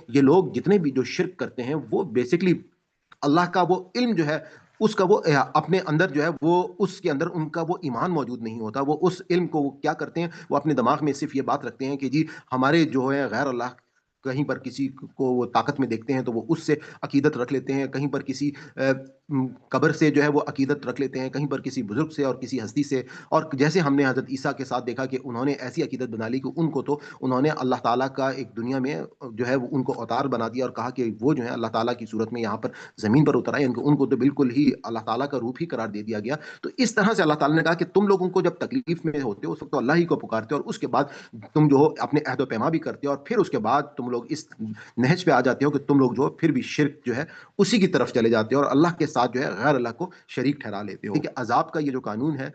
یہ لوگ جتنے بھی جو شرک کرتے ہیں وہ بیسکلی اللہ کا وہ علم جو ہے اس کا وہ اپنے اندر جو ہے وہ اس کے اندر ان کا وہ ایمان موجود نہیں ہوتا. وہ اس علم کو وہ کیا کرتے ہیں, وہ اپنے دماغ میں صرف یہ بات رکھتے ہیں کہ جی ہمارے جو ہے غیر اللہ کہیں پر کسی کو وہ طاقت میں دیکھتے ہیں تو وہ اس سے عقیدت رکھ لیتے ہیں, کہیں پر کسی قبر سے جو ہے وہ عقیدت رکھ لیتے ہیں, کہیں پر کسی بزرگ سے اور کسی ہستی سے. اور جیسے ہم نے حضرت عیسیٰ کے ساتھ دیکھا کہ انہوں نے ایسی عقیدت بنا لی کہ ان کو تو انہوں نے اللہ تعالیٰ کا ایک دنیا میں جو ہے وہ ان کو اوتار بنا دیا اور کہا کہ وہ جو ہے اللہ تعالیٰ کی صورت میں یہاں پر زمین پر اتر آئے, ان کو تو بالکل ہی اللہ تعالیٰ کا روپ ہی قرار دے دیا گیا. تو اس طرح سے اللہ تعالیٰ نے کہا کہ تم لوگوں کو جب تکلیف میں ہوتے ہو اس وقت تو اللہ ہی کو پکارتے ہو, اور اس کے بعد تم جو ہو اپنے عہد و پیما بھی کرتے ہو, اور پھر اس کے بعد تم لوگ اس نہج پہ آ جاتے ہو کہ تم لوگ جو پھر بھی شرک جو ہے اسی کی طرف چلے جاتے ہو اور اللہ کے ساتھ جو ہے غیر اللہ کو شریک ٹھہرا لیتے ہو. کہ عذاب کا یہ جو قانون ہے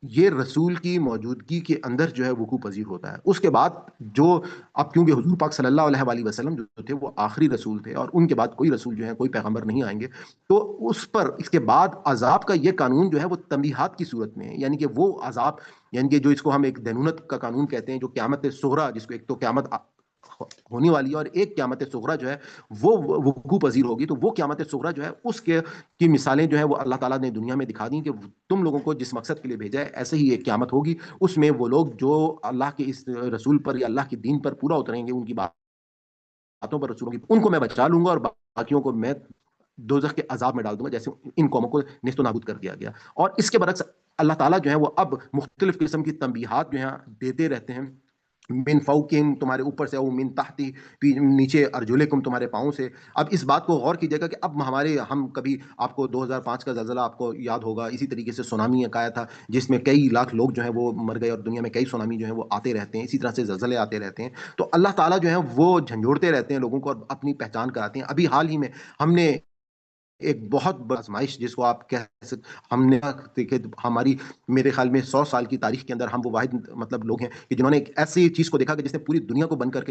یہ رسول کی موجودگی کے اندر جو ہے وقوع پذیر ہوتا ہے. اس کے بعد جو اب کیونکہ حضور پاک صلی اللہ علیہ وآلہ وسلم جو تھے وہ آخری رسول تھے اور ان کے بعد کوئی رسول جو ہے کوئی پیغمبر نہیں آئیں گے, تو اس کے بعد عذاب کا یہ قانون جو ہے وہ تنبیہات کی صورت میں ہے. یعنی کہ وہ عذاب, یعنی کہ جو اس کو ہم ایک دینونت کا قانون کہتے ہیں, جو قیامت صغریٰ, جس کو ایک تو قیامت ہونے والی ہے اور ایک قیامت صغریٰ جو ہے وہ وقوع پذیر ہوگی, تو وہ قیامت صغریٰ جو ہے اس کے کی مثالیں جو ہے وہ اللہ تعالیٰ نے دنیا میں دکھا دی کہ تم لوگوں کو جس مقصد کے لیے بھیجا ہے ایسے ہی ایک قیامت ہوگی. اس میں وہ لوگ جو اللہ کے اس رسول پر یا اللہ کے دین پر پورا اتریں گے, ان کی باتوں پر رسولوں کی, ان کو میں بچا لوں گا اور باقیوں کو میں دوزخ کے عذاب میں ڈال دوں گا, جیسے ان قوموں کو نیست و نابود کر دیا گیا. اور اس کے برعکس اللہ تعالیٰ جو ہے وہ اب مختلف قسم کی تنبیہات جو ہے دیتے رہتے ہیں. من فوقہم, تمہارے اوپر سے, او من تحتی, نیچے ارجلکم, تمہارے پاؤں سے. اب اس بات کو غور کیجیے گا کہ اب ہم کبھی آپ کو 2005 کا زلزلہ آپ کو یاد ہوگا, اسی طریقے سے سونامی ایک آیا تھا جس میں کئی لاکھ لوگ جو ہیں وہ مر گئے, اور دنیا میں کئی سونامی جو ہیں وہ آتے رہتے ہیں, اسی طرح سے زلزلے آتے رہتے ہیں. تو اللہ تعالیٰ جو ہے وہ جھنجھوڑتے رہتے ہیں لوگوں کو اور اپنی پہچان کراتے ہیں. ابھی حال ہی میں ہم نے ایک بہت بڑا آزمائش جس کو آپ کہہ سکتے, ہم نے دیکھے ہماری میرے خیال میں 100 سال کی تاریخ کے اندر ہم وہ واحد مطلب لوگ ہیں کہ جنہوں نے ایک ایسی چیز کو دیکھا کہ جس نے پوری دنیا کو بند کر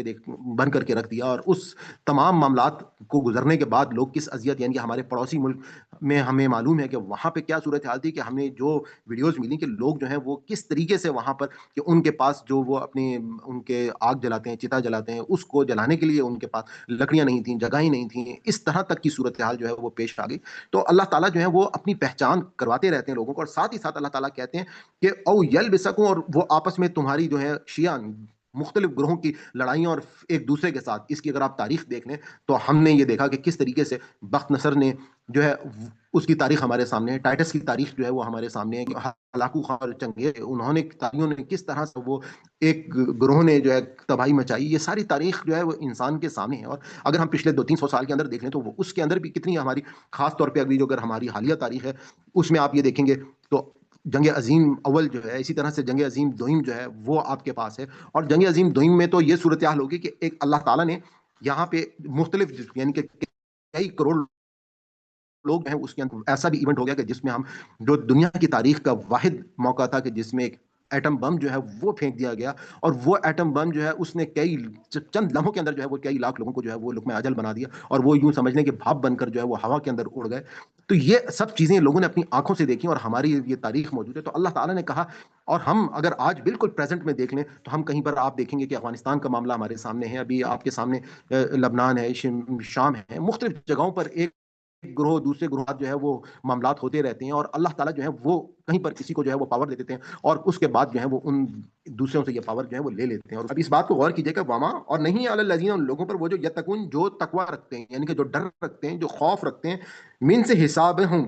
کے رکھ دیا. اور اس تمام معاملات کو گزرنے کے بعد لوگ کس اذیت, یعنی کہ ہمارے پڑوسی ملک میں ہمیں معلوم ہے کہ وہاں پہ کیا صورتحال تھی, کہ ہمیں جو ویڈیوز ملی کہ لوگ جو ہیں وہ کس طریقے سے وہاں پر, کہ ان کے پاس جو وہ اپنے ان کے آگ جلاتے ہیں, چتا جلاتے ہیں, اس کو جلانے کے لیے ان کے پاس لکڑیاں نہیں تھیں, جگہ ہی نہیں تھیں. اس طرح تک کی صورتحال جو ہے وہ پیش آ گئی. تو اللہ تعالیٰ جو ہے وہ اپنی پہچان کرواتے رہتے ہیں لوگوں کو, اور ساتھ ہی ساتھ اللہ تعالیٰ کہتے ہیں کہ او یلبسکم, اور وہ آپس میں تمہاری جو ہے شیعان مختلف گروہوں کی لڑائیاں اور ایک دوسرے کے ساتھ, اس کی اگر آپ تاریخ دیکھ لیں تو ہم نے یہ دیکھا کہ کس طریقے سے بخت نصر نے جو ہے اس کی تاریخ ہمارے سامنے ہے, ٹائٹس کی تاریخ جو ہے وہ ہمارے سامنے ہے, کہ ہلاکو خان اور چنگیز انہوں نے تاریخوں نے کس طرح سے وہ ایک گروہ نے جو ہے تباہی مچائی. یہ ساری تاریخ جو ہے وہ انسان کے سامنے ہے. اور اگر ہم پچھلے 200-300 سال کے اندر دیکھ لیں تو وہ اس کے اندر بھی کتنی ہماری, خاص طور پہ ابھی جو اگر ہماری حالیہ تاریخ ہے اس میں آپ یہ دیکھیں گے تو جنگ عظیم اول جو ہے, اسی طرح سے جنگ عظیم دوئم جو ہے وہ آپ کے پاس ہے. اور جنگ عظیم دوئم میں تو یہ صورتحال ہوگی کہ ایک اللہ تعالیٰ نے یہاں پہ مختلف, یعنی کہ کئی کروڑ لوگ ہیں, اس کے اندر ایسا بھی ایونٹ ہو گیا کہ جس میں ہم جو دنیا کی تاریخ کا واحد موقع تھا کہ جس میں ایک ایٹم بم جو ہے وہ پھینک دیا گیا, اور وہ ایٹم بم جو ہے اس نے کئی چند لمحوں کے اندر جو ہے وہ کئی لاکھ لوگوں کو جو ہے وہ لقمہ اجل بنا دیا, اور وہ یوں سمجھنے کہ بھاپ بن کر جو ہے وہ ہوا کے اندر اڑ گئے. تو یہ سب چیزیں لوگوں نے اپنی آنکھوں سے دیکھی اور ہماری یہ تاریخ موجود ہے. تو اللہ تعالیٰ نے کہا, اور ہم اگر آج بالکل پریزنٹ میں دیکھ لیں تو ہم کہیں پر آپ دیکھیں گے کہ افغانستان کا معاملہ ہمارے سامنے ہے, ابھی آپ کے سامنے لبنان ہے, شام ہے, مختلف جگہوں پر ایک گروہ دوسرے گروہات جو ہے وہ معاملات ہوتے رہتے ہیں, اور اللہ تعالیٰ جو ہے وہ کہیں پر کسی کو جو ہے وہ پاور دے دیتے ہیں اور اس کے بعد جو ہے وہ ان دوسروں سے یہ پاور جو ہے وہ لے لیتے ہیں. اور اب اس بات کو غور کیجیے کہ وما, اور نہیں علی الذین, ان لوگوں پر وہ جو یتقون, جو تقوی رکھتے ہیں, یعنی کہ جو ڈر رکھتے ہیں, جو خوف رکھتے ہیں, من سے حسابہم,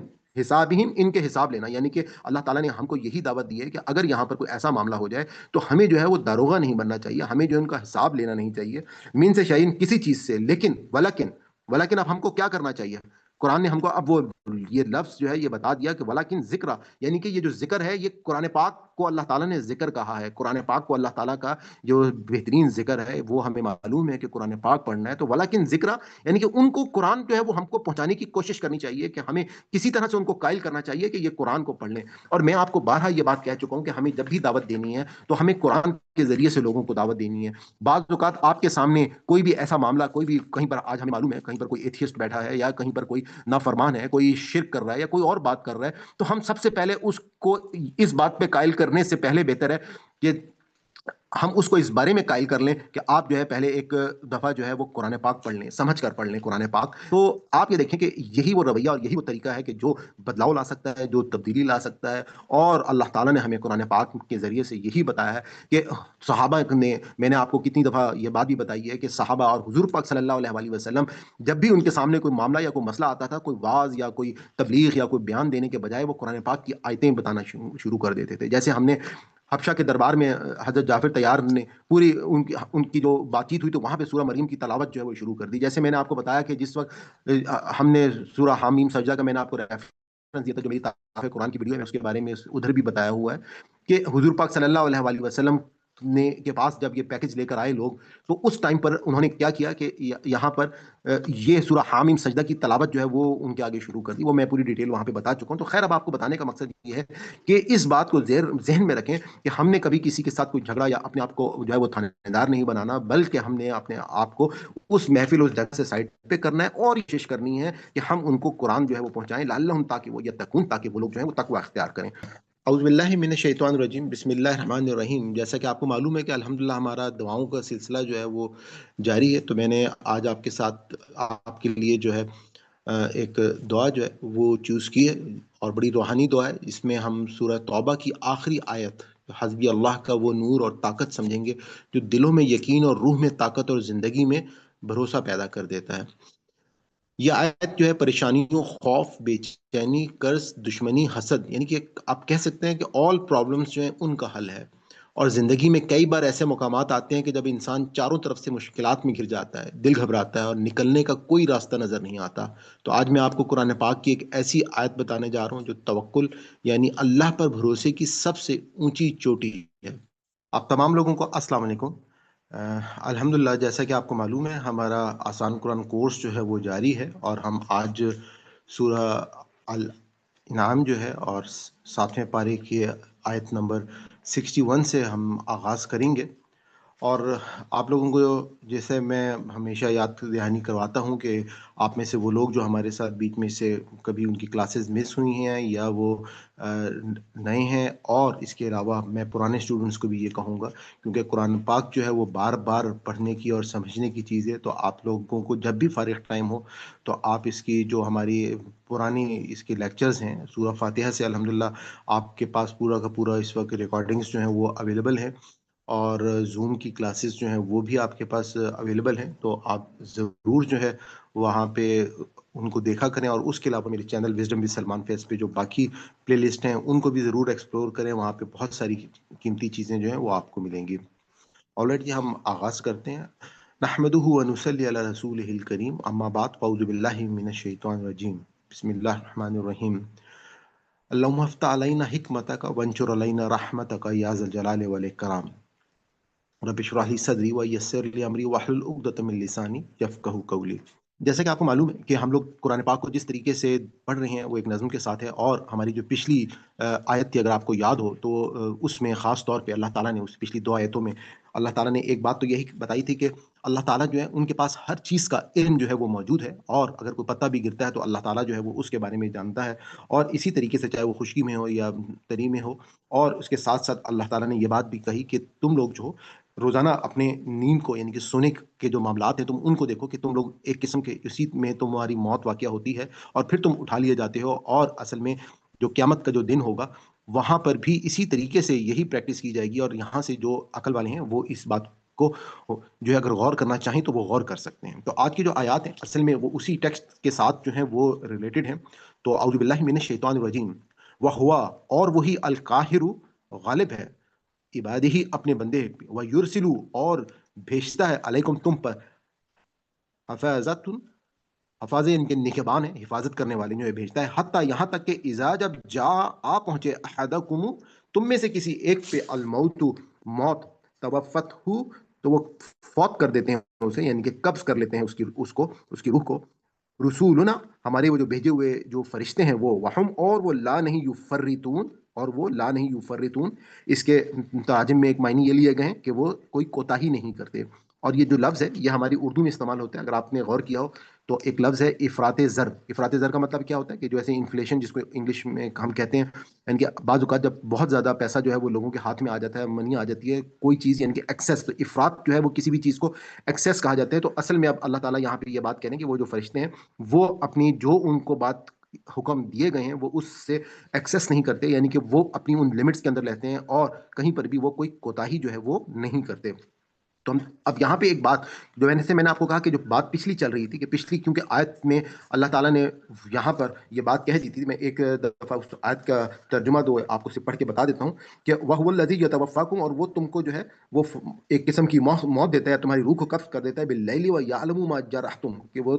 ان کے حساب لینا. یعنی کہ اللہ تعالیٰ نے ہم کو یہی دعوت دی ہے کہ اگر یہاں پر کوئی ایسا معاملہ ہو جائے تو ہمیں جو ہے وہ داروغہ نہیں بننا چاہیے, ہمیں جو ان کا حساب لینا نہیں چاہیے, من سے شیئن, کسی چیز سے. لیکن ولکن اب ہم کو کیا کرنا چاہیے, قرآن نے ہم کو اب وہ یہ لفظ جو ہے یہ بتا دیا کہ ولیکن ذکر, یعنی کہ یہ جو ذکر ہے یہ قرآن پاک کو اللہ تعالیٰ نے ذکر کہا ہے. قرآن پاک کو اللہ تعالیٰ کا جو بہترین ذکر ہے وہ ہمیں معلوم ہے کہ قرآن پاک پڑھنا ہے. تو ولیکن ذکر, یعنی کہ ان کو قرآن جو ہے وہ ہم کو پہنچانے کی کوشش کرنی چاہیے, کہ ہمیں کسی طرح سے ان کو قائل کرنا چاہیے کہ یہ قرآن کو پڑھ لیں. اور میں آپ کو بارہا یہ بات کہہ چکا ہوں کہ ہمیں جب بھی دعوت دینی ہے تو ہمیں قرآن کے ذریعے سے لوگوں کو دعوت دینی ہے. بعض اوقات آپ کے سامنے کوئی بھی ایسا معاملہ, کوئی بھی کہیں پر, آج ہمیں معلوم ہے کہیں پر کوئی ایتھیسٹ بیٹھا ہے یا کہیں پر کوئی نافرمان ہے, کوئی شرک کر رہا ہے یا کوئی اور بات کر رہا ہے, تو ہم سب سے پہلے اس کو اس بات پہ قائل کرنے سے پہلے بہتر ہے کہ ہم اس کو اس بارے میں قائل کر لیں کہ آپ جو ہے پہلے ایک دفعہ جو ہے وہ قرآن پاک پڑھ لیں، سمجھ کر پڑھ لیں قرآن پاک، تو آپ یہ دیکھیں کہ یہی وہ رویہ اور یہی وہ طریقہ ہے کہ جو بدلاؤ لا سکتا ہے، جو تبدیلی لا سکتا ہے۔ اور اللہ تعالیٰ نے ہمیں قرآن پاک کے ذریعے سے یہی بتایا ہے کہ صحابہ نے، میں نے آپ کو کتنی دفعہ یہ بات بھی بتائی ہے کہ صحابہ اور حضور پاک صلی اللہ علیہ وآلہ وسلم جب بھی ان کے سامنے کوئی معاملہ یا کوئی مسئلہ آتا تھا، کوئی واعظ یا کوئی تبلیغ یا کوئی بیان دینے کے بجائے وہ قرآن پاک کی آیتیں بتانا شروع کر دیتے تھے۔ جیسے ہم نے حبشہ کے دربار میں حضرت جعفر طیار نے پوری ان کی جو بات چیت ہوئی تو وہاں پہ سورہ مریم کی تلاوت جو ہے وہ شروع کر دی۔ جیسے میں نے آپ کو بتایا کہ جس وقت ہم نے سورہ حامیم سجدہ کا میں نے آپ کو ریفرنس دیا تھا، جو میری تعارف قرآن کی ویڈیو ہے اس کے بارے میں ادھر بھی بتایا ہوا ہے کہ حضور پاک صلی اللہ علیہ وآلہ وسلم نے کے پاس جب یہ پیکج لے کر آئے لوگ، تو اس ٹائم پر انہوں نے کیا کیا کہ یہاں پر یہ سورہ حامیم سجدہ کی تلاوت جو ہے وہ ان کے آگے شروع کر دی۔ وہ میں پوری ڈیٹیل وہاں پہ بتا چکا ہوں۔ تو خیر اب آپ کو بتانے کا مقصد یہ ہے کہ اس بات کو ذہن میں رکھیں کہ ہم نے کبھی کسی کے ساتھ کوئی جھگڑا یا اپنے آپ کو جو ہے وہ تھانے دار نہیں بنانا، بلکہ ہم نے اپنے آپ کو اس محفل اس جگہ سے سائڈ پہ کرنا ہے اور کوشش کرنی ہے کہ ہم ان کو قرآن جو ہے وہ پہنچائیں، لعلہم، تاکہ وہ یتقون، تاکہ وہ لوگ جو ہیں وہ تقوی اختیار کریں۔ اعوذ باللہ من الشیطان الرجیم، بسم اللہ الرحمن الرحیم۔ جیسا کہ آپ کو معلوم ہے کہ الحمدللہ ہمارا دعاؤں کا سلسلہ جو ہے وہ جاری ہے، تو میں نے آج آپ کے ساتھ آپ کے لیے جو ہے ایک دعا جو ہے وہ چوز کی ہے، اور بڑی روحانی دعا ہے۔ اس میں ہم سورہ توبہ کی آخری آیت حسبی اللہ کا وہ نور اور طاقت سمجھیں گے جو دلوں میں یقین اور روح میں طاقت اور زندگی میں بھروسہ پیدا کر دیتا ہے۔ یہ آیت جو ہے پریشانیوں، خوف، بے چینی، قرض، دشمنی، حسد، یعنی کہ آپ کہہ سکتے ہیں کہ آل پرابلمس جو ہیں ان کا حل ہے۔ اور زندگی میں کئی بار ایسے مقامات آتے ہیں کہ جب انسان چاروں طرف سے مشکلات میں گر جاتا ہے، دل گھبراتا ہے اور نکلنے کا کوئی راستہ نظر نہیں آتا، تو آج میں آپ کو قرآن پاک کی ایک ایسی آیت بتانے جا رہا ہوں جو توکل یعنی اللہ پر بھروسے کی سب سے اونچی چوٹی ہے۔ آپ تمام لوگوں کو السلام علیکم۔ الحمدللہ جیسا کہ آپ کو معلوم ہے ہمارا آسان قرآن کورس جو ہے وہ جاری ہے، اور ہم آج سورہ الانعام جو ہے اور 7ویں پارے کی آیت نمبر 61 سے ہم آغاز کریں گے۔ اور آپ لوگوں کو جیسے میں ہمیشہ یاد دہانی کرواتا ہوں کہ آپ میں سے وہ لوگ جو ہمارے ساتھ بیچ میں سے کبھی ان کی کلاسز مس ہوئی ہیں یا وہ نئے ہیں، اور اس کے علاوہ میں پرانے اسٹوڈنٹس کو بھی یہ کہوں گا، کیونکہ قرآن پاک جو ہے وہ بار بار پڑھنے کی اور سمجھنے کی چیز ہے، تو آپ لوگوں کو جب بھی فارغ ٹائم ہو تو آپ اس کی جو ہماری پرانی اس کے لیکچرز ہیں سورہ فاتحہ سے، الحمدللہ آپ کے پاس پورا کا پورا اس وقت ریکارڈنگز جو ہیں وہ اویلیبل ہیں، اور زوم کی کلاسز جو ہیں وہ بھی آپ کے پاس اویلیبل ہیں، تو آپ ضرور جو ہے وہاں پہ ان کو دیکھا کریں۔ اور اس کے علاوہ میرے چینل وزڈم ود سلمان فیض پہ جو باقی پلے لسٹ ہیں ان کو بھی ضرور ایکسپلور کریں، وہاں پہ بہت ساری قیمتی چیزیں جو ہیں وہ آپ کو ملیں گی۔ آلریڈی ہم آغاز کرتے ہیں۔ نحمده ونصلی علی رسولہ الکریم، اما بعد، فاعوذ باللہ من الشیطان الرجیم، بسم اللہ الرحمن الرحیم۔ اللہم افتح علینا حکمتک وانشر علینا رحمتک یا ذا الجلال والاکرام۔ رب اشرح لی صدری ویسر لی امری واحلل عقدۃ من لسانی یفقہوا قولی۔ جیسا کہ آپ کو معلوم ہے کہ ہم لوگ قرآن پاک کو جس طریقے سے پڑھ رہے ہیں وہ ایک نظم کے ساتھ ہے، اور ہماری جو پچھلی آیت تھی اگر آپ کو یاد ہو تو اس میں خاص طور پہ اللہ تعالیٰ نے اس پچھلی دو آیتوں میں اللہ تعالیٰ نے ایک بات تو یہی بتائی تھی کہ اللہ تعالیٰ جو ہے ان کے پاس ہر چیز کا علم جو ہے وہ موجود ہے، اور اگر کوئی پتہ بھی گرتا ہے تو اللہ تعالیٰ جو ہے وہ اس کے بارے میں جانتا ہے، اور اسی طریقے سے چاہے وہ خشکی میں ہو یا تری میں ہو۔ اور اس کے ساتھ ساتھ اللہ تعالیٰ نے یہ بات بھی کہی کہ تم لوگ جو روزانہ اپنے نیند کو یعنی کہ سونے کے جو معاملات ہیں تم ان کو دیکھو کہ تم لوگ ایک قسم کے اسی میں تمہاری موت واقع ہوتی ہے اور پھر تم اٹھا لیے جاتے ہو، اور اصل میں جو قیامت کا جو دن ہوگا وہاں پر بھی اسی طریقے سے یہی پریکٹس کی جائے گی، اور یہاں سے جو عقل والے ہیں وہ اس بات کو جو ہے اگر غور کرنا چاہیں تو وہ غور کر سکتے ہیں۔ تو آج کی جو آیات ہیں اصل میں وہ اسی ٹیکسٹ کے ساتھ جو ہیں وہ ریلیٹڈ ہیں۔ تو اعوذ باللہ من الشیطان الرجیم، وہوا، اور وہی القاہر، غالب ہے، عبادی ہی اپنے بندے، وہ یرسلو، اور بھیجتا ہے، علیکم تم پر، حفاظت، حفاظ ان کے نگہبان ہے، حفاظت کرنے والے جو ہے بھیجتا ہے، حتیٰ یہاں تک کہ اذا جب جا آ پہنچے احدکم تم میں سے کسی ایک پہ الموت موت، توفت ہو تو وہ فوت کر دیتے ہیں اسے، یعنی کہ قبض کر لیتے ہیں اس کی روح کو، رسولنا ہمارے وہ جو بھیجے ہوئے جو فرشتے ہیں وہ، وہم، اور وہ لا نہیں یفرطون، اور وہ لا نہیں یفرطون، اس کے تراجم میں ایک معنی یہ لیے گئے ہیں کہ وہ کوئی کوتاہی نہیں کرتے۔ اور یہ جو لفظ ہے یہ ہماری اردو میں استعمال ہوتا ہے، اگر آپ نے غور کیا ہو تو ایک لفظ ہے افراط زر. افراط زر کا مطلب کیا ہوتا ہے کہ جو ایسے انفلیشن جس کو انگلش میں ہم کہتے ہیں، یعنی کہ بعض اوقات جب بہت زیادہ پیسہ جو ہے وہ لوگوں کے ہاتھ میں آ جاتا ہے، منی آ جاتی ہے کوئی چیز، یعنی کہ ایکسیس. تو افراط جو ہے وہ کسی بھی چیز کو ایکسیس کہا جاتا ہے. تو اصل میں اب اللہ تعالیٰ یہاں پہ یہ بات کہہ رہے ہیں کہ وہ جو فرشتے ہیں وہ اپنی جو ان کو بات حکم دیے گئے ہیں وہ اس سے ایکسیس نہیں کرتے، یعنی کہ وہ اپنی ان لمٹس کے اندر رہتے ہیں اور کہیں پر بھی وہ کوئی کوتاہی جو ہے وہ نہیں کرتے. تو ہم اب یہاں پہ ایک بات جو میں نے آپ کو کہا کہ جو بات پچھلی چل رہی تھی کہ پچھلی کیونکہ آیت میں اللہ تعالیٰ نے یہاں پر یہ بات کہہ دی تھی. میں ایک دفعہ اس آیت کا ترجمہ دو آپ کو سے پڑھ کے بتا دیتا ہوں کہ وہ الذی یتوفاکم، اور وہ تم کو جو ہے وہ ایک قسم کی موت دیتا ہے، تمہاری روح کو قبض کر دیتا ہے باللیل ویعلم ما جرحتم، کہ وہ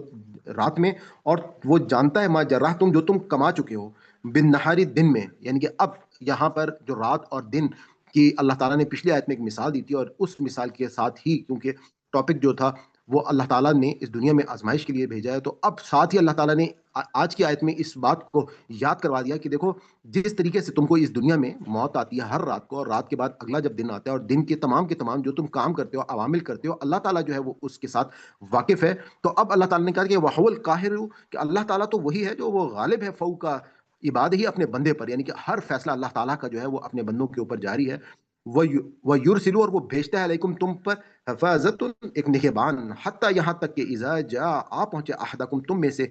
رات میں، اور وہ جانتا ہے ما جرحتم جو تم کما چکے ہو، بالنہاری دن میں. یعنی کہ اب یہاں پر جو رات اور دن کہ اللہ تعالیٰ نے پچھلی آیت میں ایک مثال دی تھی، اور اس مثال کے ساتھ ہی کیونکہ ٹاپک جو تھا وہ اللہ تعالیٰ نے اس دنیا میں آزمائش کے لیے بھیجا ہے، تو اب ساتھ ہی اللہ تعالیٰ نے آج کی آیت میں اس بات کو یاد کروا دیا کہ دیکھو جس طریقے سے تم کو اس دنیا میں موت آتی ہے ہر رات کو، اور رات کے بعد اگلا جب دن آتا ہے، اور دن کے تمام جو تم کام کرتے ہو، عوامل کرتے ہو، اللہ تعالیٰ جو ہے وہ اس کے ساتھ واقف ہے. تو اب اللہ تعالیٰ نے کہا کہ وَهُوَ الْقَاهِرُ، کہ اللہ تعالیٰ تو وہی ہے جو وہ غالب ہے فوق عباد ہی، اپنے بندے پر، یعنی کہ ہر فیصلہ اللہ تعالیٰ کا جو ہے وہ اپنے بندوں کے اوپر جاری ہے. وہ یورسلو، اور وہ بھیجتا ہے علیکم تم پر حفاظت، ایک نگہبان، حتی یہاں تک کہ اذا جاء آ پہنچے احدکم تم میں سے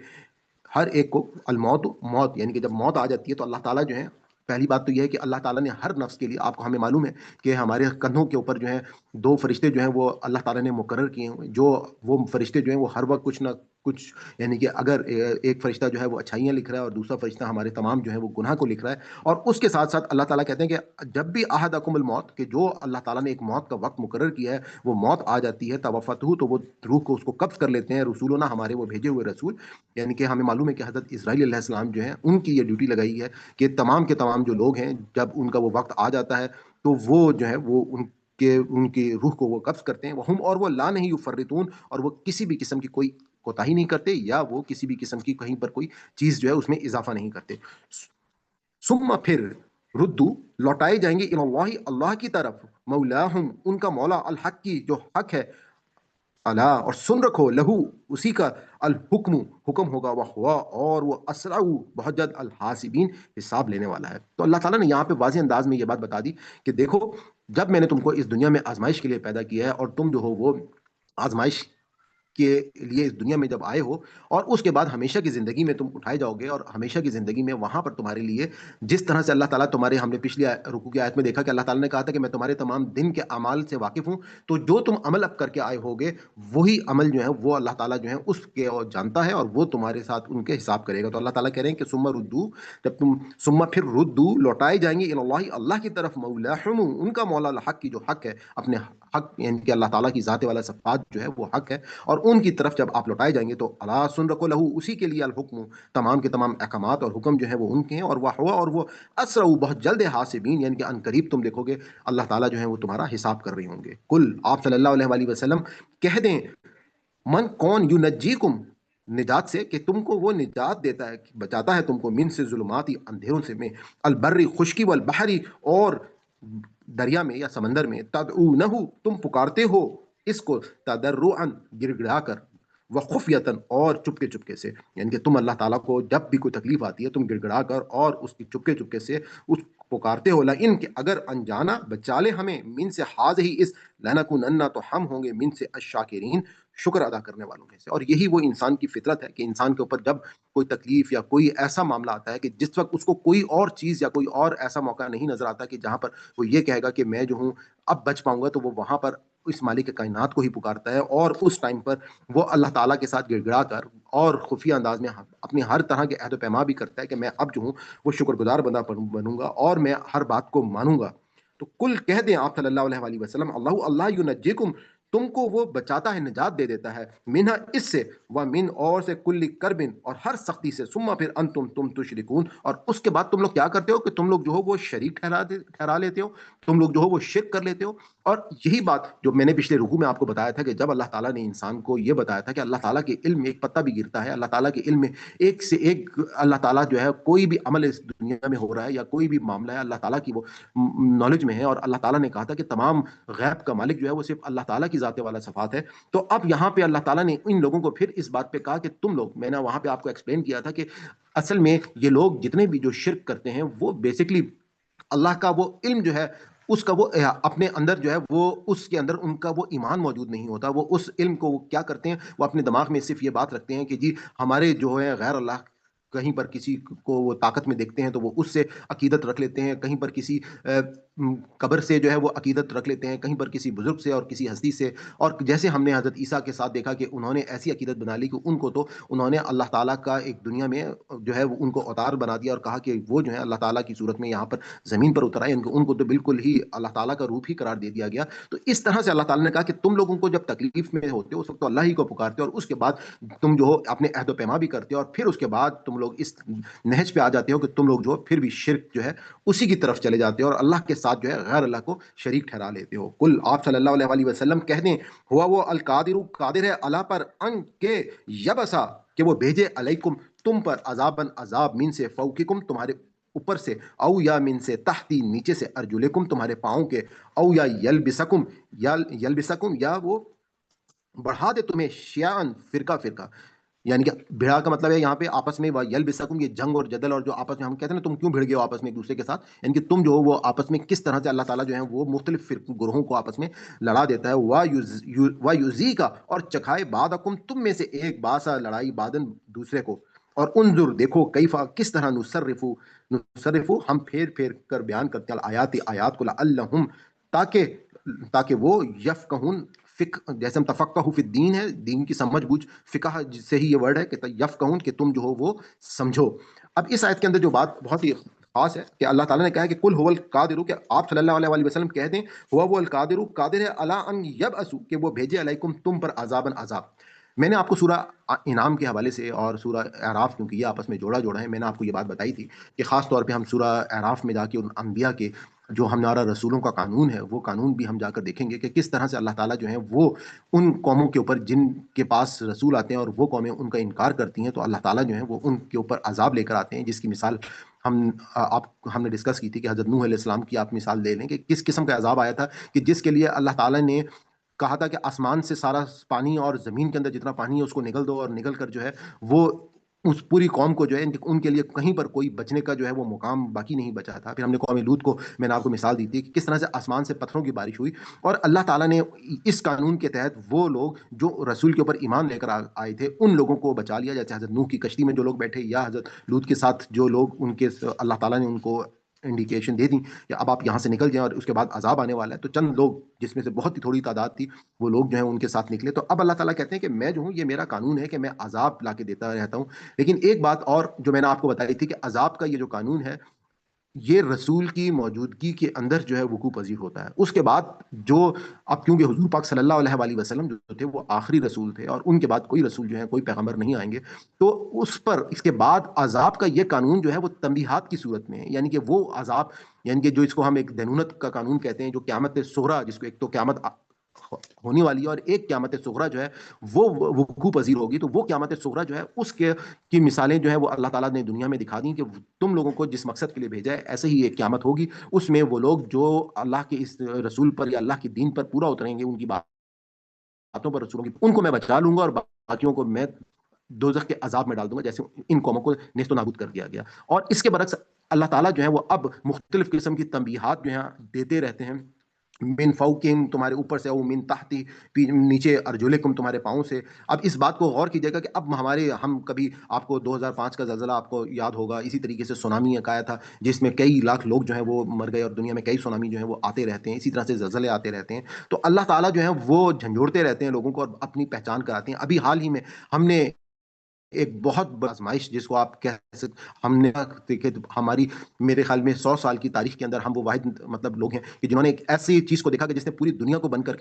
ہر ایک کو الموت، موت، یعنی کہ جب موت آ جاتی ہے تو اللہ تعالیٰ جو ہے، پہلی بات تو یہ ہے کہ اللہ تعالیٰ نے ہر نفس کے لیے، آپ کو ہمیں معلوم ہے کہ ہمارے کندھوں کے اوپر جو ہے دو فرشتے جو ہیں وہ اللہ تعالیٰ نے مقرر کیے ہیں، جو وہ فرشتے جو ہیں وہ ہر وقت کچھ نہ کچھ، یعنی کہ اگر ایک فرشتہ جو ہے وہ اچھائیاں لکھ رہا ہے اور دوسرا فرشتہ ہمارے تمام جو ہے وہ گناہ کو لکھ رہا ہے. اور اس کے ساتھ ساتھ اللہ تعالیٰ کہتے ہیں کہ جب بھی احدکم الموت، کہ جو اللہ تعالیٰ نے ایک موت کا وقت مقرر کیا ہے وہ موت آ جاتی ہے، توفتہ، تو وہ روح کو اس کو قبض کر لیتے ہیں رسولنا، ہمارے وہ بھیجے ہوئے رسول. یعنی کہ ہمیں معلوم ہے کہ حضرت اسرائیل علیہ السلام جو ہیں ان کی یہ ڈیوٹی لگائی ہے کہ تمام کے تمام جو لوگ ہیں جب ان کا وہ وقت آ جاتا ہے تو وہ جو ہے وہ ان کی روح کو وہ قبض کرتے ہیں. وہ اور وہ لا نہیں یفرطون، اور وہ کسی بھی قسم کی کوئی کوتاہی نہیں کرتے، یا وہ کسی بھی قسم کی کہیں پر کوئی چیز جو ہے اس میں اضافہ نہیں کرتے. ثم پھر ردو لوٹائے جائیں گے اللہ، اللہ کی طرف، مولاہم ان کا مولا، الحق کی جو حق ہے، اللہ، اور سن رکھو، لہو اسی کا، الحکم حکم ہوگا، وہ ہوا اور وہ اسرع بہت جلد، الحاسبین حساب لینے والا ہے. تو اللہ تعالیٰ نے یہاں پہ واضح انداز میں یہ بات بتا دی کہ دیکھو جب میں نے تم کو اس دنیا میں آزمائش کے لیے پیدا کیا ہے، اور تم جو ہو وہ آزمائش کے لیے اس دنیا میں جب آئے ہو، اور اس کے بعد ہمیشہ کی زندگی میں تم اٹھائے جاؤ گے، اور ہمیشہ کی زندگی میں وہاں پر تمہارے لیے جس طرح سے اللہ تعالیٰ تمہارے، ہم نے پچھلی رکوع کی آیت میں دیکھا کہ اللہ تعالیٰ نے کہا تھا کہ میں تمہارے تمام دن کے اعمال سے واقف ہوں، تو جو تم عمل اب کر کے آئے ہوگے وہی عمل جو ہے وہ اللہ تعالیٰ جو ہے اس کے جانتا ہے، اور وہ تمہارے ساتھ ان کے حساب کرے گا. تو اللہ تعالیٰ کہہ رہے ہیں کہ ثم ردو، جب تم ثم پھر ردو لوٹائے جائیں گے اللہ، اللہ کی طرف، مولاہم ان کا مولا، الحق کی جو حق ہے، اپنے حق، یعنی کہ اللہ تعالیٰ کی ذات والا صفات جو ہے وہ حق ہے، اور ان کی طرف جب آپ لوٹائے جائیں گے تو اللہ سن رکھو، لہو اسی کے لیے، الحکم تمام کے تمام احکامات اور حکم جو ہے وہ ان کے ہیں، اور وہ ہوا اور وہ اسرع بہت جلد ہے، حاسبین یعنی کہ ان قریب تم دیکھو گے اللہ تعالیٰ جو ہے وہ تمہارا حساب کر رہے ہوں گے. کل آپ صلی اللہ علیہ وآلہ وسلم کہہ دیں، من کون، ینجیکم نجات سے، کہ تم کو وہ نجات دیتا ہے، بچاتا ہے تم کو، من سے ظلماتی اندھیروں سے، میں البری خشکی، والبحری اور دریا میں یا سمندر میں، تدعونہ تم پکارتے ہو اس کو، تضرعا گر گڑا کر، وخفیتاً اور چپکے چپکے سے، یعنی کہ تم اللہ تعالیٰ کو جب بھی کوئی تکلیف آتی ہے تم گڑ گڑا کر اور اس کی چپکے چپکے سے اس پکارتے ہو. لئن کہ اگر انجانا بچا لے ہمیں، من سے حاض ہی اس، لنکوننا تو ہم ہوں گے، من سے الشاکرین شکر ادا کرنے والوں میں سے. اور یہی وہ انسان کی فطرت ہے کہ انسان کے اوپر جب کوئی تکلیف یا کوئی ایسا معاملہ آتا ہے کہ جس وقت اس کو کوئی اور چیز یا کوئی اور ایسا موقع نہیں نظر آتا کہ جہاں پر وہ یہ کہے گا کہ میں جو ہوں اب بچ پاؤں گا، تو وہ وہاں پر اس مالک کائنات کو ہی پکارتا ہے، اور اس ٹائم پر وہ اللہ تعالیٰ کے ساتھ گڑ گڑا کر اور خفیہ انداز میں اپنی ہر طرح کے عہد و پیما بھی کرتا ہے کہ میں اب جو ہوں وہ شکر گزار بندہ بنوں گا، اور میں ہر بات کو مانوں گا. تو کل کہہ دیں آپ صلی اللہ علیہ وآلہ وسلم، اللہ ینجیکم تم کو وہ بچاتا ہے، نجات دے دیتا ہے، منہا اس سے، و من اور سے، کل کربن اور ہر سختی سے، ثم پھر انتم تم تشرکون، اور اس کے بعد تم لوگ کیا کرتے ہو کہ تم لوگ جو ہو وہ شریک ٹھہرا لیتے ہو، تم لوگ جو ہو وہ شرک کر لیتے ہو. اور یہی بات جو میں نے پچھلے رکوع میں آپ کو بتایا تھا کہ جب اللہ تعالیٰ نے انسان کو یہ بتایا تھا کہ اللہ تعالیٰ کے علم میں ایک پتا بھی گرتا ہے، اللہ تعالیٰ کے علم میں ایک سے ایک، اللہ تعالیٰ جو ہے کوئی بھی عمل اس دنیا میں ہو رہا ہے یا کوئی بھی معاملہ ہے اللہ تعالیٰ کی وہ نالج میں ہے، اور اللہ تعالیٰ نے کہا تھا کہ تمام غیب کا مالک جو ہے وہ صرف اللہ تعالیٰ کی ذات والا صفات ہے۔ تو اب یہاں پہ اللہ تعالیٰ نے ان لوگوں کو پھر اس بات پہ کہا کہ تم لوگ، میں نے وہاں پہ آپ کو ایکسپلین کیا تھا کہ اصل میں یہ لوگ جتنے بھی جو شرک کرتے ہیں وہ بیسکلی اللہ کا وہ علم جو ہے اس کا وہ اپنے اندر جو ہے وہ اس کے اندر ان کا وہ ایمان موجود نہیں ہوتا، وہ اس علم کو وہ کیا کرتے ہیں، وہ اپنے دماغ میں صرف یہ بات رکھتے ہیں کہ جی ہمارے جو ہے غیر اللہ، کہیں پر کسی کو وہ طاقت میں دیکھتے ہیں تو وہ اس سے عقیدت رکھ لیتے ہیں، کہیں پر کسی قبر سے جو ہے وہ عقیدت رکھ لیتے ہیں، کہیں پر کسی بزرگ سے اور کسی ہستی سے، اور جیسے ہم نے حضرت عیسیٰ کے ساتھ دیکھا کہ انہوں نے ایسی عقیدت بنا لی کہ ان کو تو انہوں نے اللہ تعالیٰ کا ایک دنیا میں جو ہے ان کو اوتار بنا دیا، اور کہا کہ وہ جو ہے اللہ تعالیٰ کی صورت میں یہاں پر زمین پر اترا ہے، ان کو تو بالکل ہی اللہ تعالیٰ کا روپ ہی قرار دے دیا گیا۔ تو اس طرح سے اللہ تعالیٰ نے کہا کہ تم لوگوں کو جب تکلیف میں ہوتے ہو اس وقت تو اللہ ہی کو پکارتے ہو، اور اس کے بعد تم جو ہو اپنے عہد و پیما بھی کرتے ہو، اور پھر اس کے بعد تم لوگ اس نہج پہ آ جاتے ہو کہ تم لوگ جو پھر بھی شرک جو ہے اسی کی طرف چلے جاتے ہو، اور اللہ کے ساتھ جو ہے غیر اللہ کو شریک ٹھہرا لیتے ہو۔ کل آپ صلی اللہ علیہ وسلم کہہ دیں، ہوا وہ القادر، قادر ہے اللہ پر، ان کے یبسا کہ وہ بھیجے علیکم تم پر، عذابن عذاب، من سے فوقکم تمہارے اوپر سے، او یا من سے تحتی نیچے سے، ارجلکم تمہارے پاؤں کے، او یا یلبسکم، یا یلبسکم یا وہ بڑھا دے تمہیں، شیعن فرقہ فرقہ، یعنی کہ بھیڑا کا مطلب ہے یہاں پہ آپس میں یلبسکم، یہ جنگ اور جدل، اور جو آپس میں ہم کہتے ہیں نا تم کیوں بھڑ گئے ہو آپس میں ایک دوسرے کے ساتھ، یعنی کہ تم جو ہو وہ آپس میں کس طرح سے اللہ تعالیٰ جو ہے وہ مختلف گروہوں کو آپس میں لڑا دیتا ہے، وا یوزی کا، اور چکھائے بعضکم تم میں سے ایک باسا لڑائی بادن دوسرے کو، اور انظر دیکھو کیفا کس طرح نصرفو ہم پھیر پھیر کر بیان کرتے ہیں آیات آیات کو، لعلہم تاکہ وہ یفقہون، فقہ جیسے ہم تفقہ فی الدین ہے، دین کی سمجھ بوجھ، فقہ سے ہی یہ ورڈ ہے کہ یفقہون کہ تم جو ہو وہ سمجھو۔ اب اس آیت کے اندر جو بات بہت ہی خاص ہے کہ اللہ تعالیٰ نے کہا کہ کل هو القادر، کہ آپ صلی اللہ علیہ وسلم کہہ دیں ہوا وہ القادر، قادر ہے، الا ان یبعث کہ وہ بھیجے علیکم تم پر عذابن عذاب۔ میں نے آپ کو سورہ انعام کے حوالے سے اور سورہ اعراف، کیونکہ یہ آپس میں جوڑا ہے، میں نے آپ کو یہ بات بتائی تھی کہ خاص طور پہ ہم سورہ اعراف میں جا کے ان انبیاء کے جو ہمارا رسولوں کا قانون ہے وہ قانون بھی ہم جا کر دیکھیں گے کہ کس طرح سے اللہ تعالیٰ جو ہے وہ ان قوموں کے اوپر جن کے پاس رسول آتے ہیں اور وہ قومیں ان کا انکار کرتی ہیں، تو اللہ تعالیٰ جو ہے وہ ان کے اوپر عذاب لے کر آتے ہیں، جس کی مثال ہم نے ڈسکس کی تھی کہ حضرت نوح علیہ السلام کی آپ مثال لے لیں کہ کس قسم کا عذاب آیا تھا، کہ جس کے لیے اللہ تعالیٰ نے کہا تھا کہ آسمان سے سارا پانی اور زمین کے اندر جتنا پانی ہے اس کو نگل دو، اور نگل کر جو ہے وہ اس پوری قوم کو جو ہے ان کے لیے کہیں پر کوئی بچنے کا جو ہے وہ مقام باقی نہیں بچا تھا۔ پھر ہم نے قوم لوط کو، میں نے آپ کو مثال دی تھی کہ کس طرح سے آسمان سے پتھروں کی بارش ہوئی، اور اللہ تعالیٰ نے اس قانون کے تحت وہ لوگ جو رسول کے اوپر ایمان لے کر آئے تھے ان لوگوں کو بچا لیا، جیسے حضرت نوح کی کشتی میں جو لوگ بیٹھے، یا حضرت لوط کے ساتھ جو لوگ ان کے اللہ تعالیٰ نے ان کو انڈیکیشن دے دی کہ اب آپ یہاں سے نکل جائیں اور اس کے بعد عذاب آنے والا ہے، تو چند لوگ جس میں سے بہت ہی تھوڑی تعداد تھی وہ لوگ جو ہیں ان کے ساتھ نکلے۔ تو اب اللہ تعالیٰ کہتے ہیں کہ میں جو ہوں یہ میرا قانون ہے کہ میں عذاب لا کے دیتا رہتا ہوں، لیکن ایک بات اور جو میں نے آپ کو بتائی تھی کہ عذاب کا یہ جو قانون ہے یہ رسول کی موجودگی کے اندر جو ہے وقوع پذیر ہوتا ہے، اس کے بعد جو، اب کیونکہ حضور پاک صلی اللہ علیہ وآلہ وسلم جو تھے وہ آخری رسول تھے اور ان کے بعد کوئی رسول جو ہے کوئی پیغمبر نہیں آئیں گے، تو اس پر اس کے بعد عذاب کا یہ قانون جو ہے وہ تنبیہات کی صورت میں ہے، یعنی کہ وہ عذاب، یعنی کہ جو اس کو ہم ایک دینونت کا قانون کہتے ہیں، جو قیامت صغریٰ، جس کو ایک تو قیامت ہونے والی ہے اور ایک قیامت صغریٰ جو ہے وہ وقوع پذیر ہوگی، تو وہ قیامت صغریٰ جو ہے اس کے کی مثالیں جو ہے وہ اللہ تعالیٰ نے دنیا میں دکھا دی کہ تم لوگوں کو جس مقصد کے لیے بھیجا ہے ایسے ہی ایک قیامت ہوگی، اس میں وہ لوگ جو اللہ کے اس رسول پر یا اللہ کے دین پر پورا اتریں گے، ان کی باتوں پر، رسولوں کی، ان کو میں بچا لوں گا اور باقیوں کو میں دوزخ کے عذاب میں ڈال دوں گا، جیسے ان قوموں کو نیست و نابود کر دیا گیا۔ اور اس کے برعکس اللہ تعالیٰ جو ہے وہ اب مختلف قسم کی تنبیہات جو ہیں دیتے رہتے ہیں، من فوقہم تمہارے اوپر سے، او من تحتی نیچے، ارجلکم تمہارے پاؤں سے۔ اب اس بات کو غور کیجیے گا کہ اب ہم کبھی، آپ کو 2005 کا زلزلہ آپ کو یاد ہوگا، اسی طریقے سے سونامی ایک آیا تھا جس میں کئی لاکھ لوگ جو ہیں وہ مر گئے، اور دنیا میں کئی سونامی جو ہیں وہ آتے رہتے ہیں، اسی طرح سے زلزلے آتے رہتے ہیں، تو اللہ تعالیٰ جو ہے وہ جھنجھوڑتے رہتے ہیں لوگوں کو اور اپنی پہچان کراتے ہیں۔ ابھی حال ہی میں ہم نے ایک بہت بڑا آزمائش جس کو آپ کہہ سکتے، ہم نے دیکھے ہماری، میرے خیال میں 100 سال کی تاریخ کے اندر ہم وہ واحد مطلب لوگ ہیں کہ جنہوں نے ایک ایسی چیز کو دیکھا کہ جس نے پوری دنیا کو بند کر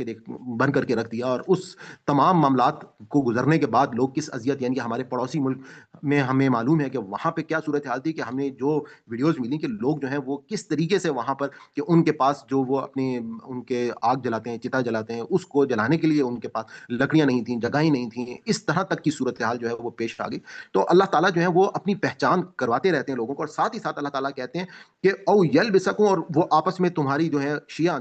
کے رکھ دیا، اور اس تمام معاملات کو گزرنے کے بعد لوگ کس اذیت، یعنی کہ ہمارے پڑوسی ملک میں ہمیں معلوم ہے کہ وہاں پہ کیا صورتحال تھی، کہ ہمیں جو ویڈیوز ملی کہ لوگ جو ہیں وہ کس طریقے سے وہاں پر، کہ ان کے پاس جو وہ اپنے ان کے آگ جلاتے ہیں، چتا جلاتے ہیں، اس کو جلانے کے لیے ان کے پاس لکڑیاں نہیں تھیں، جگہیں نہیں تھیں، اس طرح تک کی صورتحال جو ہے وہ پیش آ گئی۔ تو اللہ تعالیٰ جو ہے وہ اپنی پہچان کرواتے رہتے ہیں لوگوں کو، اور ساتھ ہی ساتھ اللہ تعالیٰ کہتے ہیں کہ او یل بسکوں، اور وہ آپس میں تمہاری جو ہے شیعہ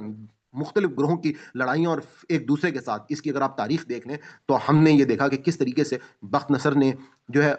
مختلف گروہوں کی لڑائیاں اور ایک دوسرے کے ساتھ، اس کی اگر آپ تاریخ دیکھ لیں تو ہم نے یہ دیکھا کہ کس طریقے سے بخت نصر نے جو ہے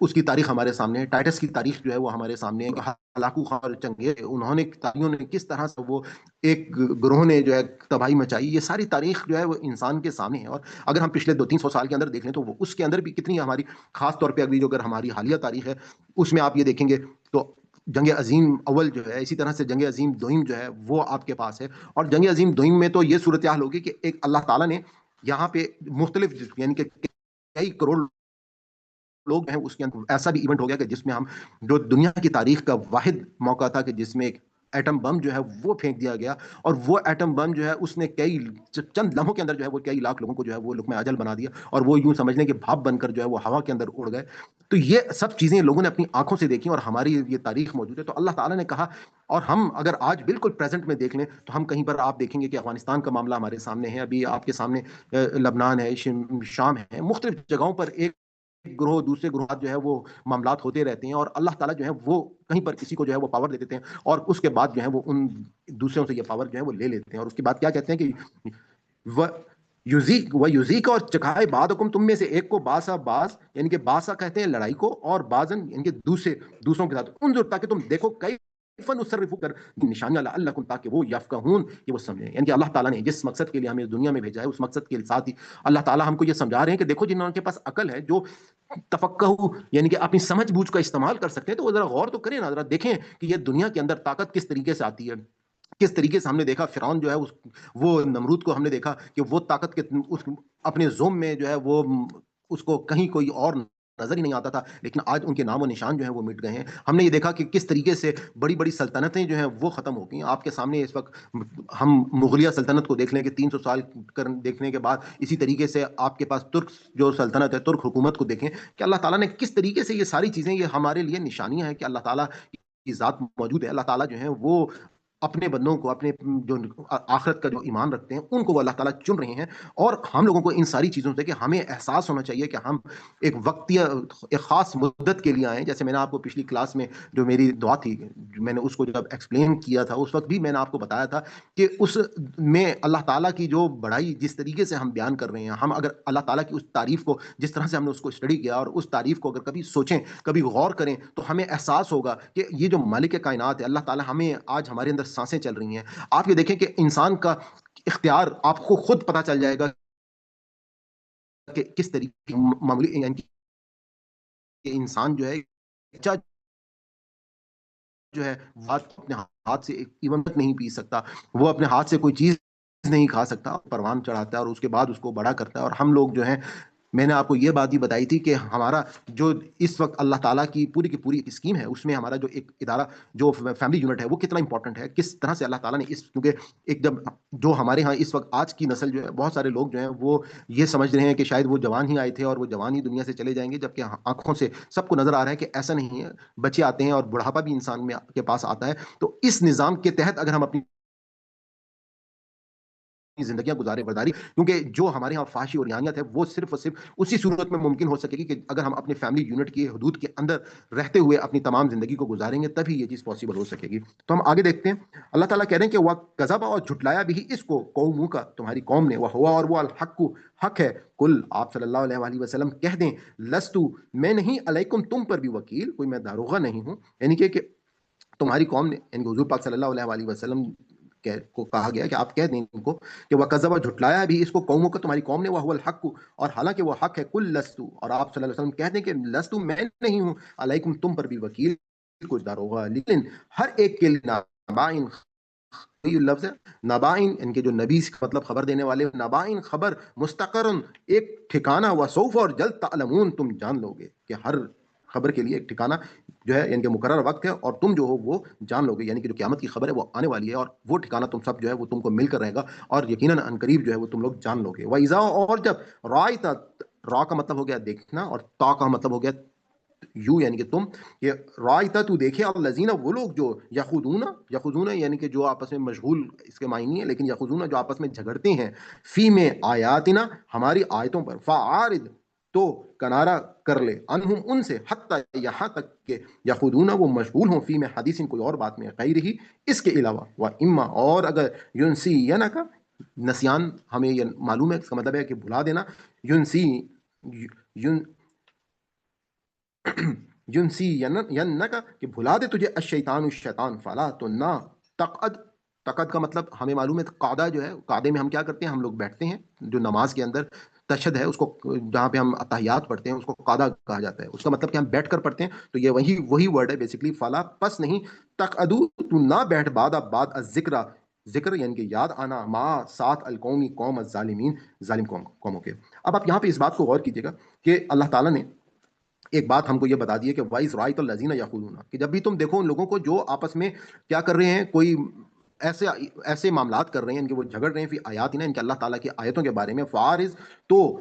اس کی تاریخ ہمارے سامنے ہے، ٹائٹس کی تاریخ جو ہے وہ ہمارے سامنے ہے، کہ ہلاکو خان اور چنگیز انہوں نے تاریخوں نے کس طرح سے وہ ایک گروہ نے جو ہے تباہی مچائی، یہ ساری تاریخ جو ہے وہ انسان کے سامنے ہے۔ اور اگر ہم پچھلے 200-300 سال کے اندر دیکھ لیں تو وہ اس کے اندر بھی کتنی ہماری، خاص طور پہ ابھی جو اگر ہماری حالیہ تاریخ ہے اس میں آپ یہ دیکھیں گے تو جنگ عظیم اول جو ہے، اسی طرح سے جنگ عظیم دوئم جو ہے وہ آپ کے پاس ہے۔ اور جنگ عظیم دوئم میں تو یہ صورتحال ہوگی کہ ایک اللہ تعالیٰ نے یہاں پہ مختلف، یعنی کہ کئی کروڑ لوگ ہیں، اس کے اندر ایسا بھی ایونٹ ہو گیا کہ جس میں ہم، جو دنیا کی تاریخ کا واحد موقع تھا کہ جس میں ایک ایٹم بم جو ہے وہ پھینک دیا گیا، اور وہ ایٹم بم جو ہے اس نے کئی چند لمحوں کے اندر جو ہے وہ کئی لاکھ لوگوں کو جو ہے وہ لقمہ اجل بنا دیا، اور وہ یوں سمجھنے کے بھاپ بن کر جو ہے وہ ہوا کے اندر اڑ گئے۔ تو یہ سب چیزیں لوگوں نے اپنی آنکھوں سے دیکھی اور ہماری یہ تاریخ موجود ہے۔ تو اللہ تعالیٰ نے کہا، اور ہم اگر آج بالکل پریزنٹ میں دیکھ لیں تو ہم کہیں پر آپ دیکھیں گے کہ افغانستان کا معاملہ ہمارے سامنے ہے، ابھی آپ کے سامنے لبنان ہے، شام ہے، مختلف جگہوں پر ایک گروہ دوسرے گروہ جو ہے وہ معاملات ہوتے رہتے ہیں، اور اللہ تعالیٰ جو ہے وہ کہیں پر کسی کو جو ہے وہ پاور دے دیتے ہیں، اور اس کے بعد جو ہے وہ ان دوسروں سے یہ پاور جو ہے وہ لے لیتے ہیں، اور اس کے بعد کیا کہتے ہیں کہ وہ یوزیک، اور چکھائے بعضکم، تم میں سے ایک کو باسا باز، یعنی کہ باسا کہتے ہیں لڑائی کو، اور بازن یعنی کہ دوسروں کے ساتھ، انظر تاکہ تم دیکھو، کئی فن صرف کر نشانیاں لعلکم، تاکہ وہ یفقہون، کہ وہ سمجھیں، یعنی کہ اللہ تعالیٰ نے جس مقصد کے لیے ہمیں اس دنیا میں بھیجا ہے اس مقصد کے ساتھ ہی اللہ تعالیٰ ہم کو یہ سمجھا رہے ہیں کہ دیکھو جنہوں کے پاس عقل ہے، جو تفقہ، یعنی کہ اپنی سمجھ بوجھ کا استعمال کر سکتے ہیں، تو وہ ذرا غور تو کریں نا، ذرا دیکھیں کہ یہ دنیا کے اندر طاقت کس طریقے سے آتی ہے، کس طریقے سے ہم نے دیکھا فرعون جو ہے وہ نمرود کو ہم نے دیکھا کہ وہ طاقت کے اپنے زوم میں جو ہے وہ اس کو کہیں کوئی اور نظر ہی نہیں آتا تھا، لیکن آج ان کے نام و نشان جو ہیں وہ مٹ گئے ہیں۔ ہم نے یہ دیکھا کہ کس طریقے سے بڑی بڑی سلطنتیں جو ہیں وہ ختم ہو گئی ہیں آپ کے سامنے اس وقت۔ ہم مغلیہ سلطنت کو دیکھ لیں کہ 300 سال دیکھنے کے بعد، اسی طریقے سے آپ کے پاس ترک جو سلطنت ہے، ترک حکومت کو دیکھیں کہ اللہ تعالیٰ نے کس طریقے سے یہ ساری چیزیں، یہ ہمارے لیے نشانیاں ہیں کہ اللہ تعالیٰ کی ذات موجود ہے۔ اللہ تعالیٰ جو ہے وہ اپنے بندوں کو، اپنے جو آخرت کا جو ایمان رکھتے ہیں ان کو وہ اللہ تعالیٰ چن رہے ہیں، اور ہم لوگوں کو ان ساری چیزوں سے کہ ہمیں احساس ہونا چاہیے کہ ہم ایک وقتیہ، ایک خاص مدت کے لیے آئے ہیں۔ جیسے میں نے آپ کو پچھلی کلاس میں جو میری دعا تھی، میں نے اس کو جب ایکسپلین کیا تھا اس وقت بھی میں نے آپ کو بتایا تھا کہ اس میں اللہ تعالیٰ کی جو بڑائی جس طریقے سے ہم بیان کر رہے ہیں، ہم اگر اللہ تعالیٰ کی اس تعریف کو جس طرح سے ہم نے اس کو اسٹڈی کیا، اور اس تعریف کو اگر کبھی سوچیں، کبھی غور کریں، تو ہمیں احساس ہوگا کہ یہ جو مالک کائنات ہے اللہ تعالیٰ، ہمیں آج ہمارے اندر سانسیں چل رہی ہیں۔ آپ یہ دیکھیں کہ انسان کا اختیار آپ کو خود پتا چل جائے گا کہ کس طریقے معمولی، یعنی کہ انسان جو ہے جو ہے بات اپنے ہاتھ سے ایون تک نہیں پی سکتا، وہ اپنے ہاتھ سے کوئی چیز نہیں کھا سکتا، پروان چڑھاتا ہے اور اس کے بعد اس کو بڑا کرتا ہے۔ اور ہم لوگ جو ہیں، میں نے آپ کو یہ بات ہی بتائی تھی کہ ہمارا جو اس وقت اللہ تعالیٰ کی پوری ایک اسکیم ہے، اس میں ہمارا جو ایک ادارہ، جو فیملی یونٹ ہے، وہ کتنا امپورٹنٹ ہے، کس طرح سے اللہ تعالیٰ نے کیونکہ ایک جب جو ہمارے ہاں اس وقت آج کی نسل جو ہے، بہت سارے لوگ جو ہیں وہ یہ سمجھ رہے ہیں کہ شاید وہ جوان ہی آئے تھے اور وہ جوان ہی دنیا سے چلے جائیں گے، جبکہ آنکھوں سے سب کو نظر آ رہا ہے کہ ایسا نہیں ہے، بچے آتے ہیں اور بڑھاپا بھی انسان میں کے پاس آتا ہے۔ تو اس نظام کے تحت اگر ہم اپنی زندگیاں گزارے برداری، کیونکہ جو ہمارے ہاں فحاشی اور یانیت ہے وہ صرف اور صرف اسی صورت میں ممکن ہو سکے گی کہ اگر ہم اپنے فیملی یونٹ کی حدود کے اندر رہتے ہوئے اپنی تمام زندگی کو گزاریں گے، تبھی یہ چیز پاسبل ہو سکے گی۔ تو ہم آگے دیکھتے ہیں، اللہ تعالیٰ کہہ رہے ہیں کہ وہ کذبا، اور جھٹلایا بھی اس کو قوموں کا، تمہاری قوم نے، وہ ہوا، اور وہ الحق، حق ہے، کل آپ صلی اللہ علیہ وسلم کہہ دیں، لستو، میں نہیں، علیکم، تم پر بھی وکیل، کوئی میں داروغہ نہیں ہوں، یعنی کہ تمہاری قوم نے، یعنی کہ حضور پاک صلی اللہ علیہ وسلم کو کہا گیا کہ آپ کہہ دیں ان کو کہ وہ کذب، جھٹلایا بھی اس کو قوموں کو، تمہاری قوم نے، وہ الحق، اور حالانکہ وہ حق ہے، کل لستو، اور آپ صلی اللہ علیہ وسلم کہہ دیں کہ لستو، میں نہیں ہوں، علیکم، تم پر بھی وکیل، کوئی داروغہ، لیکن ہر ایک کے لیے نبائن، یہ لفظ ہے نبائن، ان کے جو نبی کا مطلب خبر دینے والے، نبائن خبر، مستقرن ایک ٹھکانہ، وسوف، اور جلد، تعلمون تم جان لو گے، کہ ہر خبر کے لیے ایک ٹھکانہ جو ہے، یعنی کہ مقرر وقت ہے، اور تم جو ہو وہ جان لو گے، یعنی کہ جو قیامت کی خبر ہے وہ آنے والی ہے، اور وہ ٹھکانہ تم سب جو ہے وہ تم کو مل کر رہے گا، اور یقیناً عنقریب جو ہے وہ تم لوگ جان لو گے۔ وَإِذَا، اور جب رائتا، را کا مطلب ہو گیا دیکھنا، اور تا کا مطلب ہو گیا یو یعنی کہ تم، کہ رائتا تو دیکھے الذین وہ لوگ جو یخوضون یعنی کہ جو آپس میں مشغول، اس کے معنی نہیں ہے لیکن یخوضون جو آپس میں جھگڑتے ہیں، فی میں آیاتنا ہماری آیتوں پر، فعارض تو کنارہ کر لے، انہم ان سے، حتی یہاں تک کہ یخوضون وہ مشغول ہوں، فی میں حدیث کوئی اور بات میں، غیر ہی اس کے علاوہ، و اما اور اگر ینسینک نسیان ہمیں یہ معلوم ہے اس کا مطلب ہے کہ بھلا دینا، ینسی ین ینسی ینکا کہ بھلا دے تجھے الشیطان الشیطان، فلا تو نہ تقعد، تقعد کا مطلب ہمیں معلوم ہے، قعدہ جو ہے، قعدے میں ہم کیا کرتے ہیں، ہم لوگ بیٹھتے ہیں، جو نماز کے اندر تشہد ہے اس کو، جہاں پہ ہم اتحیات پڑھتے ہیں اس کو قعدہ کہا جاتا ہے، اس کا مطلب کہ ہم بیٹھ کر پڑھتے ہیں، تو یہ وہی ورڈ ہے بیسیکلی، فلا پس نہیں، تقعدو تو نہ بیٹھ، بعد الذکر، ذکر یعنی کہ یاد آنا، ما ساتھ القومی قوم الظالمین، ظالم قوموں کے۔ اب آپ یہاں پہ اس بات کو غور کیجیے گا کہ اللہ تعالیٰ نے ایک بات ہم کو یہ بتا دی ہے کہ وائز رائت الذین یقولون، کہ جب بھی تم دیکھو ان لوگوں کو جو آپس میں کیا کر رہے ہیں، کوئی ایسے ایسے معاملات کر رہے ہیں ان کے، وہ جھگڑ رہے ہیں فی آیاتنا ان کے اللہ تعالیٰ کی آیتوں کے بارے میں، فارض تو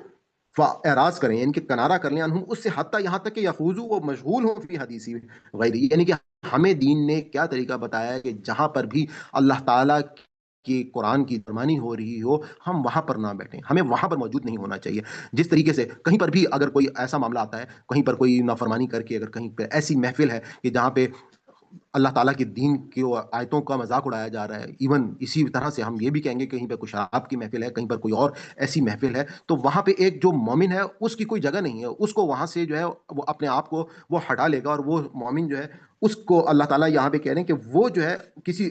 اعراض کریں، ان کے کنارہ کر لیں، انہم اس سے، حتیٰ یہاں تک کہ یخوضو وہ مشغول ہوں فی حدیثی غیری، یعنی کہ ہمیں دین نے کیا طریقہ بتایا ہے کہ جہاں پر بھی اللہ تعالیٰ کہ قرآن کی درمانی ہو رہی ہو، ہم وہاں پر نہ بیٹھیں، ہمیں وہاں پر موجود نہیں ہونا چاہیے۔ جس طریقے سے کہیں پر بھی اگر کوئی ایسا معاملہ آتا ہے، کہیں پر کوئی نافرمانی کر کے اگر کہیں پہ ایسی محفل ہے کہ جہاں پہ اللہ تعالیٰ کے دین کی آیتوں کا مذاق اڑایا جا رہا ہے، ایون اسی طرح سے ہم یہ بھی کہیں گے کہیں پہ کچھ شراب کی محفل ہے، کہیں پر کوئی اور ایسی محفل ہے، تو وہاں پہ ایک جو مومن ہے اس کی کوئی جگہ نہیں ہے، اس کو وہاں سے جو ہے وہ اپنے آپ کو وہ ہٹا لے گا، اور وہ مومن جو ہے اس کو اللہ تعالیٰ یہاں پہ کہہ رہے ہیں کہ وہ جو ہے کسی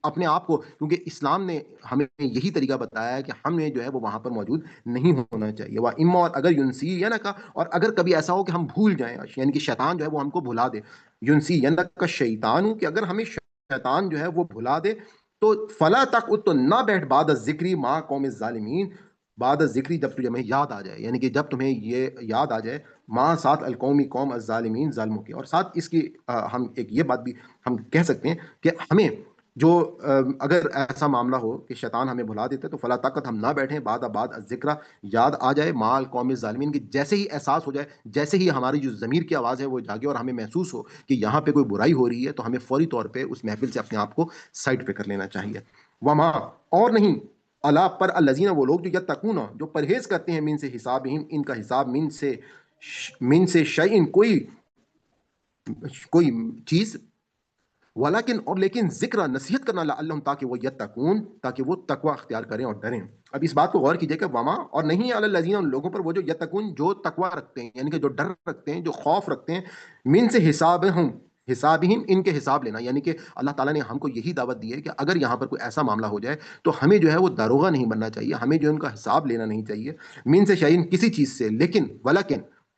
اپنے آپ کو، کیونکہ اسلام نے ہمیں یہی طریقہ بتایا ہے کہ ہمیں جو ہے وہ وہاں پر موجود نہیں ہونا چاہیے، وہ اما، اور اگر ینسی یا نہ کا، اور اگر کبھی ایسا ہو کہ ہم بھول جائیں، یعنی کہ شیطان جو ہے وہ ہم کو بھلا دے، ینسی یا نہ کا شیطان، کہ اگر ہمیں شیطان جو ہے وہ بھلا دے، تو فلا تک تو نہ بیٹھ بعد ذکری ماں قوم الظالمین، بعد ذکری جب تجھے میں یاد آ جائے، یعنی کہ جب تمہیں یہ یاد آ جائے، ماں ساتھ القومی قوم الظالمین ظالموں کے، اور ساتھ اس کی ہم ایک یہ بات بھی ہم کہہ سکتے ہیں کہ ہمیں جو اگر ایسا معاملہ ہو کہ شیطان ہمیں بھلا دیتے، تو فلا طاقت ہم نہ بیٹھیں، بعد ذکر یاد آ جائے، مال قوم ظالمین کی، جیسے ہی احساس ہو جائے، جیسے ہی ہماری جو ضمیر کی آواز ہے وہ جاگے اور ہمیں محسوس ہو کہ یہاں پہ کوئی برائی ہو رہی ہے، تو ہمیں فوری طور پہ اس محفل سے اپنے آپ کو سائڈ پہ کر لینا چاہیے۔ وما، اور نہیں، اللہ پر الذین وہ لوگ جو یتقون جو پرہیز کرتے ہیں، من سے حسابہم ان کا حساب، من سے شیئن کوئی چیز، ولیکن اور لیکن ذکر نصیحت کرنا، لعلہم تاکہ وہ یتقون تاکہ وہ تقوی اختیار کریں اور ڈریں۔ اب اس بات کو غور کیجئے کہ وما، اور نہیں، علی الذین ان لوگوں پر وہ جو یتقون جو تقوی رکھتے ہیں، یعنی کہ جو ڈر رکھتے ہیں، جو خوف رکھتے ہیں، من سے حسابہم ان کے حساب لینا، یعنی کہ اللہ تعالیٰ نے ہم کو یہی دعوت دی ہے کہ اگر یہاں پر کوئی ایسا معاملہ ہو جائے تو ہمیں جو ہے وہ داروغہ نہیں بننا چاہیے، ہمیں جو ہے ان کا حساب لینا نہیں چاہیے، من سے شیئن کسی چیز سے، لیکن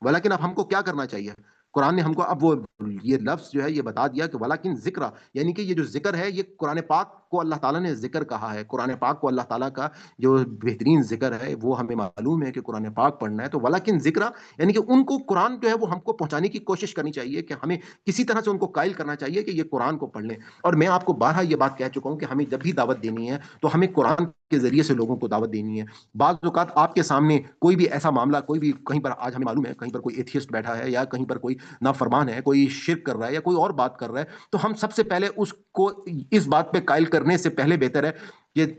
اب ہم کو کیا کرنا چاہیے؟ قرآن نے ہم کو اب وہ یہ لفظ جو ہے یہ بتا دیا کہ ولیکن ذکر، یعنی کہ یہ جو ذکر ہے یہ قرآن پاک کو اللہ تعالیٰ نے ذکر کہا ہے، قرآن پاک کو اللہ تعالیٰ کا جو بہترین ذکر ہے وہ ہمیں معلوم ہے کہ قرآن پاک پڑھنا ہے، تو ولیکن ذکر یعنی کہ ان کو قرآن جو ہے وہ ہم کو پہنچانے کی کوشش کرنی چاہیے، کہ ہمیں کسی طرح سے ان کو قائل کرنا چاہیے کہ یہ قرآن کو پڑھ لیں۔ اور میں آپ کو بارہا یہ بات کہہ چکا ہوں کہ ہمیں جب بھی دعوت دینی ہے تو ہمیں قرآن کے ذریعے سے لوگوں کو دعوت دینی ہے۔ بعض اوقات آپ کے سامنے کوئی بھی ایسا معاملہ، کوئی بھی کہیں پر، آج ہمیں معلوم ہے کہیں پر کوئی ایتھیسٹ بیٹھا ہے، یا کہیں پر کوئی نافرمان ہے، کوئی شرک کر رہا ہے یا کوئی اور بات کر رہا ہے، تو ہم سب سے پہلے اس کو اس بات پہ قائل کرنے سے پہلے بہتر ہے کہ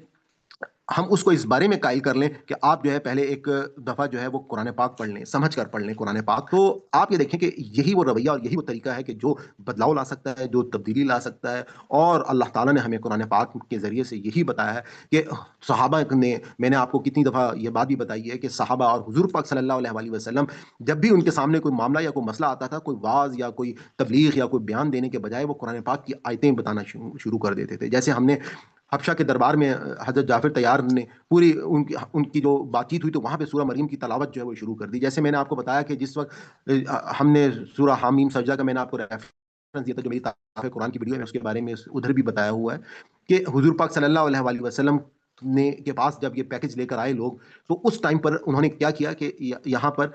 ہم اس کو اس بارے میں قائل کر لیں کہ آپ جو ہے پہلے ایک دفعہ جو ہے وہ قرآن پاک پڑھ لیں، سمجھ کر پڑھ لیں قرآن پاک۔ تو آپ یہ دیکھیں کہ یہی وہ رویہ اور یہی وہ طریقہ ہے کہ جو بدلاؤ لا سکتا ہے، جو تبدیلی لا سکتا ہے، اور اللہ تعالیٰ نے ہمیں قرآن پاک کے ذریعے سے یہی بتایا ہے کہ صحابہ نے، میں نے آپ کو کتنی دفعہ یہ بات بھی بتائی ہے کہ صحابہ اور حضور پاک صلی اللہ علیہ وسلم جب بھی ان کے سامنے کوئی معاملہ یا کوئی مسئلہ آتا تھا، کوئی واعظ یا کوئی تبلیغ یا کوئی بیان دینے کے بجائے وہ قرآن پاک کی آیتیں بتانا شروع کر دیتے تھے۔ جیسے ہم نے حبشہ کے دربار میں حضرت جعفر طیار نے پوری ان کی جو بات چیت ہوئی تو وہاں پہ سورہ مریم کی تلاوت جو ہے وہ شروع کر دی۔ جیسے میں نے آپ کو بتایا کہ جس وقت ہم نے سورہ حامیم سجدہ کا میں نے آپ کو ریفرنس دیا تھا، جو میری تعریف قرآن کی ویڈیو ہے، میں اس کے بارے میں ادھر بھی بتایا ہوا ہے کہ حضور پاک صلی اللہ علیہ وسلم نے کے پاس جب یہ پیکج لے کر آئے لوگ، تو اس ٹائم پر انہوں نے کیا کیا کہ یہاں پر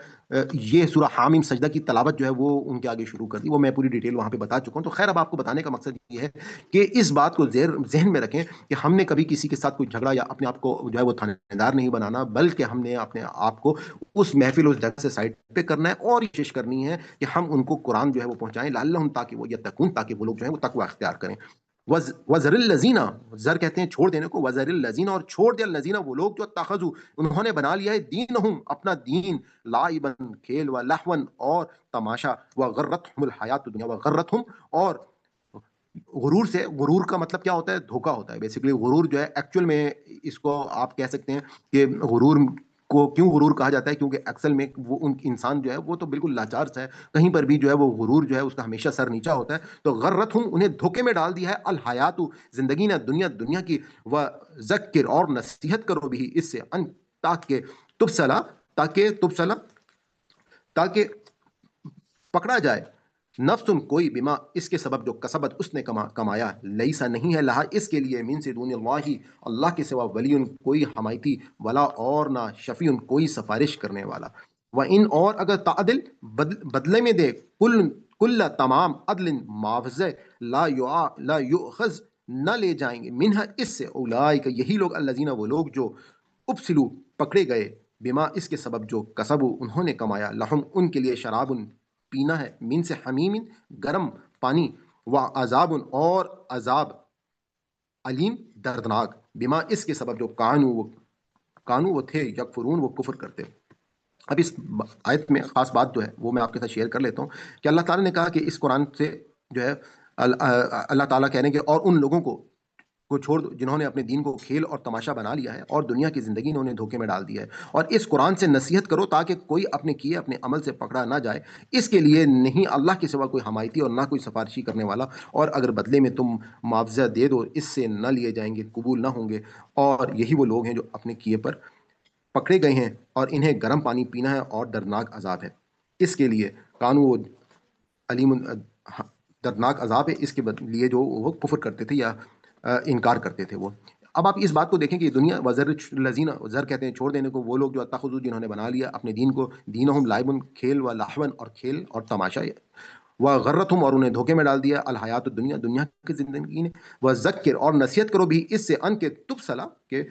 یہ سورہ حامیم سجدہ کی تلاوت جو ہے وہ ان کے آگے شروع کر دی. وہ میں پوری ڈیٹیل وہاں پہ بتا چکا ہوں. تو خیر اب آپ کو بتانے کا مقصد یہ ہے کہ اس بات کو ذہن میں رکھیں کہ ہم نے کبھی کسی کے ساتھ کوئی جھگڑا یا اپنے آپ کو جو ہے وہ تھانے دار نہیں بنانا، بلکہ ہم نے اپنے آپ کو اس محفل اس جگہ سے سائڈ پہ کرنا ہے اور یہ کوشش کرنی ہے کہ ہم ان کو قرآن جو ہے وہ پہنچائیں، لعلہم، تاکہ وہ یتقون، تاکہ وہ لوگ جو ہے وہ تقوی اختیار کریں. وزر الذین، زر کہتے ہیں چھوڑ دینے کو، وزر الذین، اور چھوڑ دیا الذین وہ لوگ جو اتخذوا انہوں نے بنا لیا ہے دینہم اپنا دین، لعبا کھیل، و لہوا اور تماشا، وغرتہم الحیات الدنیا، وغرتہم اور غرور سے، غرور کا مطلب کیا ہوتا ہے؟ دھوکا ہوتا ہے بیسیکلی. غرور جو ہے ایکچوئل میں اس کو آپ کہہ سکتے ہیں کہ غرور کو کیوں غرور کہا جاتا ہے، کیونکہ اکثر میں وہ ان انسان جو ہے وہ تو بالکل لاچار سا ہے، کہیں پر بھی جو ہے وہ غرور جو ہے اس کا ہمیشہ سر نیچا ہوتا ہے. تو غرت ہوں، انہیں دھوکے میں ڈال دیا ہے، الحیات، زندگی نہ دنیا، دنیا کی، و ذکر، اور نصیحت کرو بھی اس سے، ان، تاکہ تبصلا، تاکہ تبصلا، تاکہ پکڑا جائے، نفس کوئی، بما اس کے سبب جو کسبت اس نے کمایا، لیسا نہیں ہے لہا اس کے لیے، من سے دون اللہ اللہ کے سوا، ولی کوئی حمایتی، ولا اور نہ شفیع کوئی سفارش کرنے والا. و ان، اور اگر تعدل بدلے میں دے، کل تمام عدل معاوضے، لا یؤخذ نہ لے جائیں گے، منہ اس سے، اولئک یہی لوگ، الذین وہ لوگ جو ابسلو پکڑے گئے، بما اس کے سبب جو کسبو انہوں نے کمایا، لہم ان کے لیے، شراب پینا ہے، من سے حمیم گرم پانی، و عذاب اور عذاب، علیم دردناک، بما اس کے سبب جو کانو وہ تھے، یکفرون وہ کفر کرتے. اب اس آیت میں خاص بات جو ہے وہ میں آپ کے ساتھ شیئر کر لیتا ہوں کہ اللہ تعالیٰ نے کہا کہ اس قرآن سے جو ہے اللہ تعالیٰ کہنے کے، اور ان لوگوں کو چھوڑ دو جنہوں نے اپنے دین کو کھیل اور تماشا بنا لیا ہے اور دنیا کی زندگی نے انہیں دھوکے میں ڈال دیا ہے، اور اس قرآن سے نصیحت کرو تاکہ کوئی اپنے کیے اپنے عمل سے پکڑا نہ جائے. اس کے لیے نہیں اللہ کے سوا کوئی حمایتی اور نہ کوئی سفارشی کرنے والا، اور اگر بدلے میں تم معاوضہ دے دو اس سے نہ لیے جائیں گے، قبول نہ ہوں گے. اور یہی وہ لوگ ہیں جو اپنے کیے پر پکڑے گئے ہیں، اور انہیں گرم پانی پینا ہے اور دردناک عذاب ہے. اس کے لیے کانو علیم، دردناک عذاب ہے اس کے لیے جو وہ کفر کرتے تھے یا انکار کرتے تھے وہ. اب آپ اس بات کو دیکھیں کہ دنیا، وزر لذین، زر کہتے ہیں چھوڑ دینے کو، وہ لوگ جو اتخذوا جنہوں نے بنا لیا اپنے دین کو، دینہم لعبن کھیل، و لہون اور کھیل اور تماشا، و غرتہم اور انہیں دھوکے میں ڈال دیا، الحیات الدنیا دنیا کی زندگی نے، و ذکر اور نصیحت کرو بھی اس سے، ان کے تبصلا کہ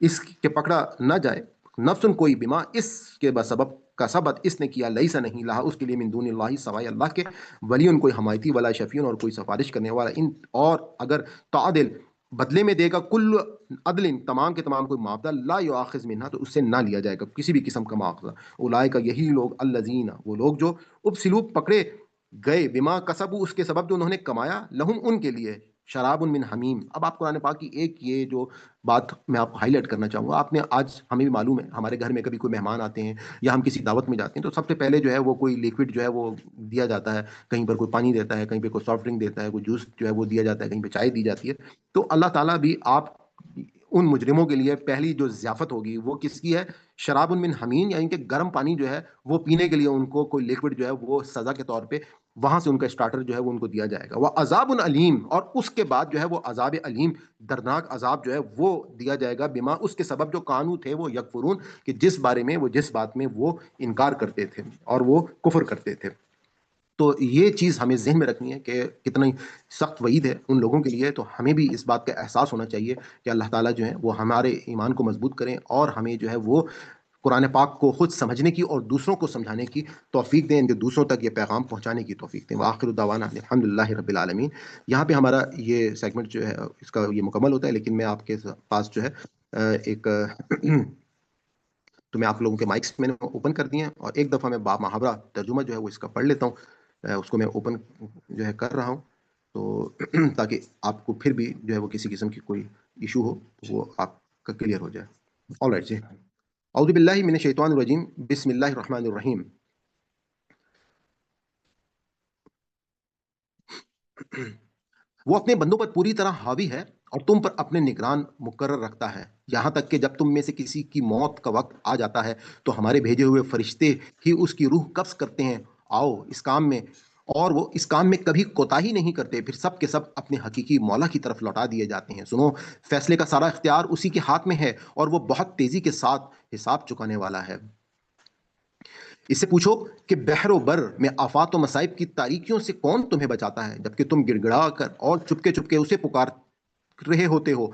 اس کے پکڑا نہ جائے، نفس کوئی، بما اس کے بسبب کا سبت اس نے کیا، لیسا نہیں لہا اس کے لیے، من دون اللہ سوائے اللہ کے، ولی کوئی حمایتی، ولا شفیع اور کوئی سفارش کرنے والا. ان، اور اگر تعدل بدلے میں دے گا، کل عدل تمام کے تمام کوئی معاوضہ، لا یؤاخذ منہا تو اس سے نہ لیا جائے گا کسی بھی قسم کا معاوضہ. اولئک یہی لوگ، الذین وہ لوگ جو ابسلو پکڑے گئے، بما کسبوا اس کے سبب جو انہوں نے کمایا، لہم ان کے لیے، شراب من حمیم. اب آپ قرآن پاک کی ایک یہ جو بات میں آپ کو ہائی لائٹ کرنا چاہوں گا، آپ نے آج ہمیں بھی معلوم ہے ہمارے گھر میں کبھی کوئی مہمان آتے ہیں یا ہم کسی دعوت میں جاتے ہیں تو سب سے پہلے جو ہے وہ کوئی لیکوڈ جو ہے وہ دیا جاتا ہے، کہیں پر کوئی پانی دیتا ہے، کہیں پہ کوئی سافٹ ڈرنک دیتا ہے، کوئی جوس جو ہے وہ دیا جاتا ہے، کہیں پہ چائے دی جاتی ہے. تو اللہ تعالیٰ بھی آپ ان مجرموں کے لیے پہلی جو ضیافت ہوگی وہ کس کی ہے؟ شراب من حمیم، یعنی کہ گرم پانی جو ہے وہ پینے کے لیے ان کو کوئی لیکوڈ جو ہے وہ سزا کے طور پہ وہاں سے ان کا اسٹارٹر جو ہے وہ ان کو دیا جائے گا. وہ عذاب علیم، اور اس کے بعد جو ہے وہ عذاب علیم، دردناک عذاب جو ہے وہ دیا جائے گا، بما اس کے سبب جو کانو تھے وہ یکفرون، کہ جس بارے میں وہ جس بات میں وہ انکار کرتے تھے اور وہ کفر کرتے تھے. تو یہ چیز ہمیں ذہن میں رکھنی ہے کہ کتنا سخت وعید ہے ان لوگوں کے لیے. تو ہمیں بھی اس بات کا احساس ہونا چاہیے کہ اللہ تعالیٰ جو ہے وہ ہمارے ایمان کو مضبوط کریں اور ہمیں جو ہے وہ قرآن پاک کو خود سمجھنے کی اور دوسروں کو سمجھانے کی توفیق دیں، جو دوسروں تک یہ پیغام پہنچانے کی توفیق دیں. وآخر دعوانا الحمدللہ رب العالمین. یہاں پہ ہمارا یہ سیگمنٹ جو ہے اس کا یہ مکمل ہوتا ہے، لیکن میں آپ کے پاس جو ہے ایک تو میں آپ لوگوں کے مائکس میں نے اوپن کر دیے ہیں، اور ایک دفعہ میں با محاورہ ترجمہ جو ہے وہ اس کا پڑھ لیتا ہوں. اس کو میں اوپن جو ہے کر رہا ہوں تو تاکہ آپ کو پھر بھی جو ہے وہ کسی قسم کی کوئی ایشو ہو وہ آپ کا کلیئر ہو جائے. آل رائٹ جی. اعوذ باللہ من الشیطان الرجیم، بسم اللہ الرحمن الرحیم. وہ اپنے بندوں پر پوری طرح حاوی ہے اور تم پر اپنے نگران مقرر رکھتا ہے، یہاں تک کہ جب تم میں سے کسی کی موت کا وقت آ جاتا ہے تو ہمارے بھیجے ہوئے فرشتے ہی اس کی روح قبض کرتے ہیں. آؤ اس کام میں اور وہ اس کام میں کبھی کوتاہی نہیں کرتے، پھر سب کے سب اپنے حقیقی مولا کی طرف لوٹا دیے جاتے ہیں۔ سنو، فیصلے کا سارا اختیار اسی کے ہاتھ میں ہے، اور وہ بہت تیزی کے ساتھ حساب چکانے والا ہے۔ اس سے پوچھو کہ بحر و بر میں آفات و مصائب کی تاریکیوں سے کون تمہیں بچاتا ہے، جبکہ تم گڑ گڑا کر اور چپکے چپکے اسے پکار رہے ہوتے ہو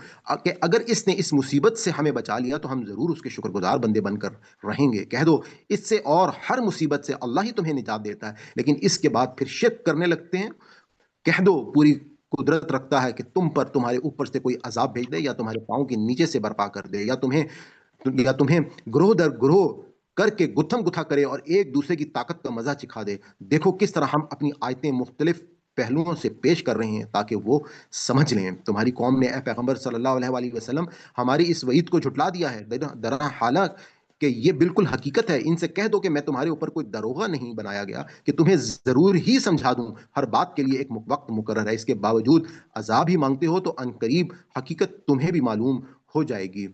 کہ اگر اس نے اس مصیبت سے ہمیں بچا لیا تو ہم ضرور اس کے شکر گزار بندے بن کر رہیں گے۔ کہہ دو، اس سے اور ہر مصیبت سے اللہ ہی تمہیں نجات دیتا ہے، لیکن اس کے بعد پھر شرک کرنے لگتے ہیں۔ کہہ دو، پوری قدرت رکھتا ہے کہ تم پر تمہارے اوپر سے کوئی عذاب بھیج دے، یا تمہارے پاؤں کے نیچے سے برپا کر دے، یا تمہیں گروہ در گروہ کر کے گتھم گتھا کرے اور ایک دوسرے کی طاقت کا مزہ چکھا دے۔ دیکھو کس طرح ہم اپنی آیتیں مختلف پہلوؤں سے پیش کر رہے ہیں تاکہ وہ سمجھ لیں۔ تمہاری قوم نے اے پیغمبر صلی اللہ علیہ وآلہ وسلم ہماری اس وعید کو جھٹلا دیا ہے، درا حالانکہ کہ یہ بالکل حقیقت ہے۔ ان سے کہہ دو کہ میں تمہارے اوپر کوئی دروغہ نہیں بنایا گیا کہ تمہیں ضرور ہی سمجھا دوں، ہر بات کے لیے ایک وقت مقرر ہے۔ اس کے باوجود عذاب ہی مانگتے ہو تو عنقریب حقیقت تمہیں بھی معلوم ہو جائے گی۔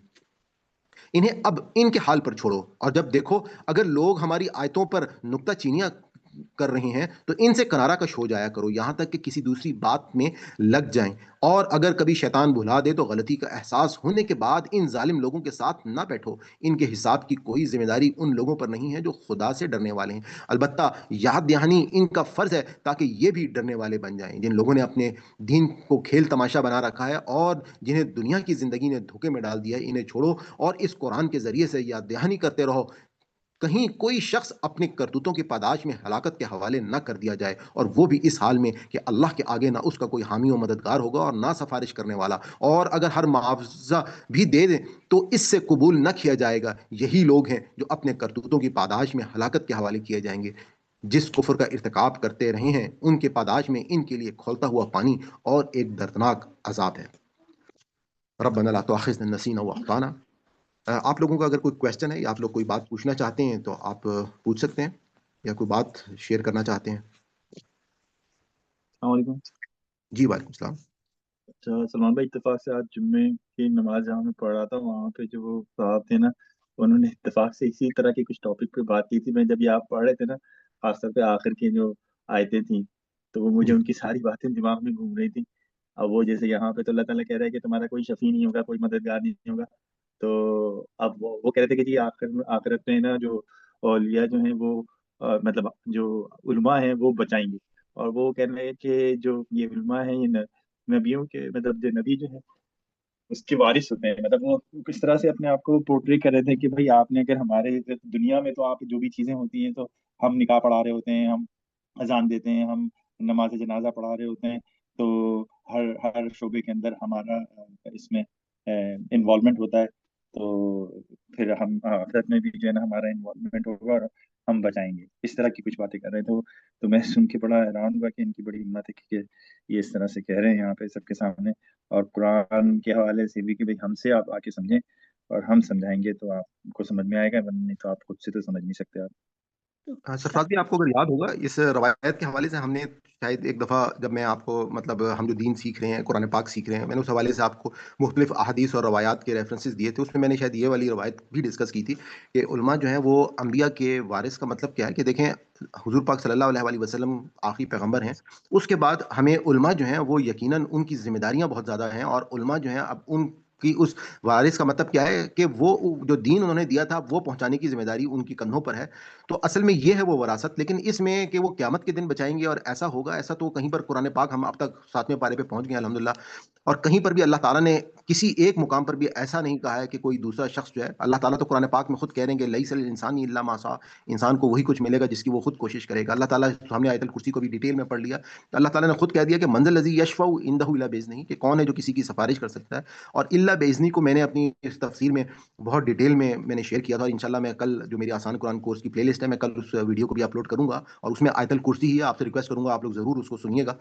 انہیں اب ان کے حال پر چھوڑو، اور جب دیکھو اگر لوگ ہماری آیتوں پر نکتہ چینیاں کر رہے ہیں تو ان سے کنارہ کش ہو جایا کرو، یہاں تک کہ کسی دوسری بات میں لگ جائیں۔ اور اگر کبھی شیطان بھلا دے تو غلطی کا احساس ہونے کے بعد ان ظالم لوگوں کے ساتھ نہ بیٹھو، ان کے حساب کی کوئی ذمہ داری ان لوگوں پر نہیں ہے جو خدا سے ڈرنے والے ہیں۔ البتہ یاد دہانی ان کا فرض ہے تاکہ یہ بھی ڈرنے والے بن جائیں۔ جن لوگوں نے اپنے دین کو کھیل تماشا بنا رکھا ہے اور جنہیں دنیا کی زندگی نے دھوکے میں ڈال دیا ہے، انہیں چھوڑو اور اس قرآن کے ذریعے سے یاد دہانی کرتے رہو، کہیں کوئی شخص اپنے کرتوتوں کی پاداش میں ہلاکت کے حوالے نہ کر دیا جائے، اور وہ بھی اس حال میں کہ اللہ کے آگے نہ اس کا کوئی حامی و مددگار ہوگا اور نہ سفارش کرنے والا، اور اگر ہر معاوضہ بھی دے دیں تو اس سے قبول نہ کیا جائے گا۔ یہی لوگ ہیں جو اپنے کرتوتوں کی پاداش میں ہلاکت کے حوالے کیے جائیں گے۔ جس کفر کا ارتکاب کرتے رہے ہیں ان کے پاداش میں ان کے لیے کھولتا ہوا پانی اور ایک دردناک عذاب ہے۔ ربنا لا تؤاخذنا ان نسینا واخطانا۔ آپ لوگوں کا اگر کوئی کویسچن ہے یا آپ لوگ کوئی بات پوچھنا چاہتے ہیں تو آپ پوچھ سکتے ہیں، یا کوئی بات شیئر کرنا چاہتے ہیں۔ السلام علیکم۔ جی وعلیکم السلام۔ اچھا سلمان بھائی، اتفاق سے آج جمعے کی نماز جہاں میں پڑھ رہا تھا وہاں پہ جو وہ صاحب تھے نا، انہوں نے اتفاق سے اسی طرح کے کچھ ٹاپک پہ بات کی تھی۔ میں جب یہ آپ پڑھ رہے تھے نا، خاص طور پہ آخر کی جو آیتیں تھیں، تو وہ مجھے جی ان کی ساری باتیں دماغ میں گھوم رہی تھیں۔ اب وہ جیسے یہاں پہ تو اللہ تعالیٰ کہہ رہا ہے کہ تمہارا کوئی شفیع نہیں ہوگا، کوئی مددگار نہیں ہوگا، تو اب وہ کہہ رہے تھے کہ جی آخرت میں نا جو اولیاء جو ہیں وہ مطلب جو علماء ہیں وہ بچائیں گے، اور وہ کہہ رہے ہیں کہ جو یہ علماء ہیں یہ نبیوں کے مطلب جو نبی جو ہے اس کے وارث ہوتے ہیں۔ مطلب وہ کس طرح سے اپنے آپ کو پورٹری کر رہے تھے کہ بھائی آپ نے اگر ہمارے دنیا میں تو آپ جو بھی چیزیں ہوتی ہیں تو ہم نکاح پڑھا رہے ہوتے ہیں، ہم اذان دیتے ہیں، ہم نماز جنازہ پڑھا رہے ہوتے ہیں، تو ہر ہر شعبے کے اندر ہمارا اس میں انوالومنٹ ہوتا ہے، تو پھر ہم آخرت میں بھی جو ہے نا ہمارا انوالومنٹ ہوگا اور ہم بچائیں گے۔ اس طرح کی کچھ باتیں کر رہے تھے تو میں سن کے بڑا حیران ہوا کہ ان کی بڑی ہمت ہے کہ یہ اس طرح سے کہہ رہے ہیں یہاں پہ سب کے سامنے، اور قرآن کے حوالے سے بھی کہ بھائی ہم سے آپ آ کے سمجھیں اور ہم سمجھائیں گے تو آپ کو سمجھ میں آئے گا، ورنہ نہیں تو آپ خود سے تو سمجھ نہیں سکتے آپ۔ سرفراز بھی آپ کو اگر یاد ہوگا اس روایت کے حوالے سے ہم نے شاید ایک دفعہ، جب میں آپ کو مطلب ہم جو دین سیکھ رہے ہیں، قرآن پاک سیکھ رہے ہیں، میں نے اس حوالے سے آپ کو مختلف احادیث اور روایات کے ریفرنسز دیے تھے۔ اس میں میں نے شاید یہ والی روایت بھی ڈسکس کی تھی کہ علماء جو ہیں وہ انبیاء کے وارث کا مطلب کیا ہے کہ دیکھیں، حضور پاک صلی اللہ علیہ وآلہ وسلم آخری پیغمبر ہیں، اس کے بعد ہمیں علماء جو ہیں وہ یقیناً ان کی ذمہ داریاں بہت زیادہ ہیں، اور علماء جو ہیں اب ان کی اس وارث کا مطلب کیا ہے کہ وہ جو دین انہوں نے دیا تھا وہ پہنچانے کی ذمہ داری ان کی کندھوں پر ہے۔ تو اصل میں یہ ہے وہ وراثت، لیکن اس میں کہ وہ قیامت کے دن بچائیں گے اور ایسا ہوگا، ایسا تو کہیں پر قرآن پاک، ہم اب تک 7ویں پارے پہ پہنچ گئے ہیں الحمدللہ، اور کہیں پر بھی اللہ تعالیٰ نے کسی ایک مقام پر بھی ایسا نہیں کہا ہے کہ کوئی دوسرا شخص جو ہے، اللہ تعالیٰ تو قرآن پاک میں خود کہہ رہے ہیں کہ لیس الانسان الا ما سعی، انسان کو وہی کچھ ملے گا جس کی وہ خود کوشش کرے گا۔ اللہ تعالیٰ، ہم نے آیت الکرسی کو بھی ڈیٹیل میں پڑھ لیا، اللہ تعالیٰ نے خود کہہ دیا کہ من ذا الذی یشفع عنده الا باذنہ، کہ کون ہے جو کسی کی سفارش کر سکتا ہے، اور الا باذنہ کو میں نے اپنی اس تفسیر میں بہت ڈیٹیل میں نے شیئر کیا تھا، اور انشاءاللہ میں کل جو میری آسان قرآن کورس کی پلے لسٹ ہے، میں کل اس ویڈیو کو بھی اپلوڈ کروں گا، اور اس میں آیت الکرسی ہی ہے، آپ سے ریکویسٹ کروں گا آپ لوگ ضرور اس کو سنیے گا۔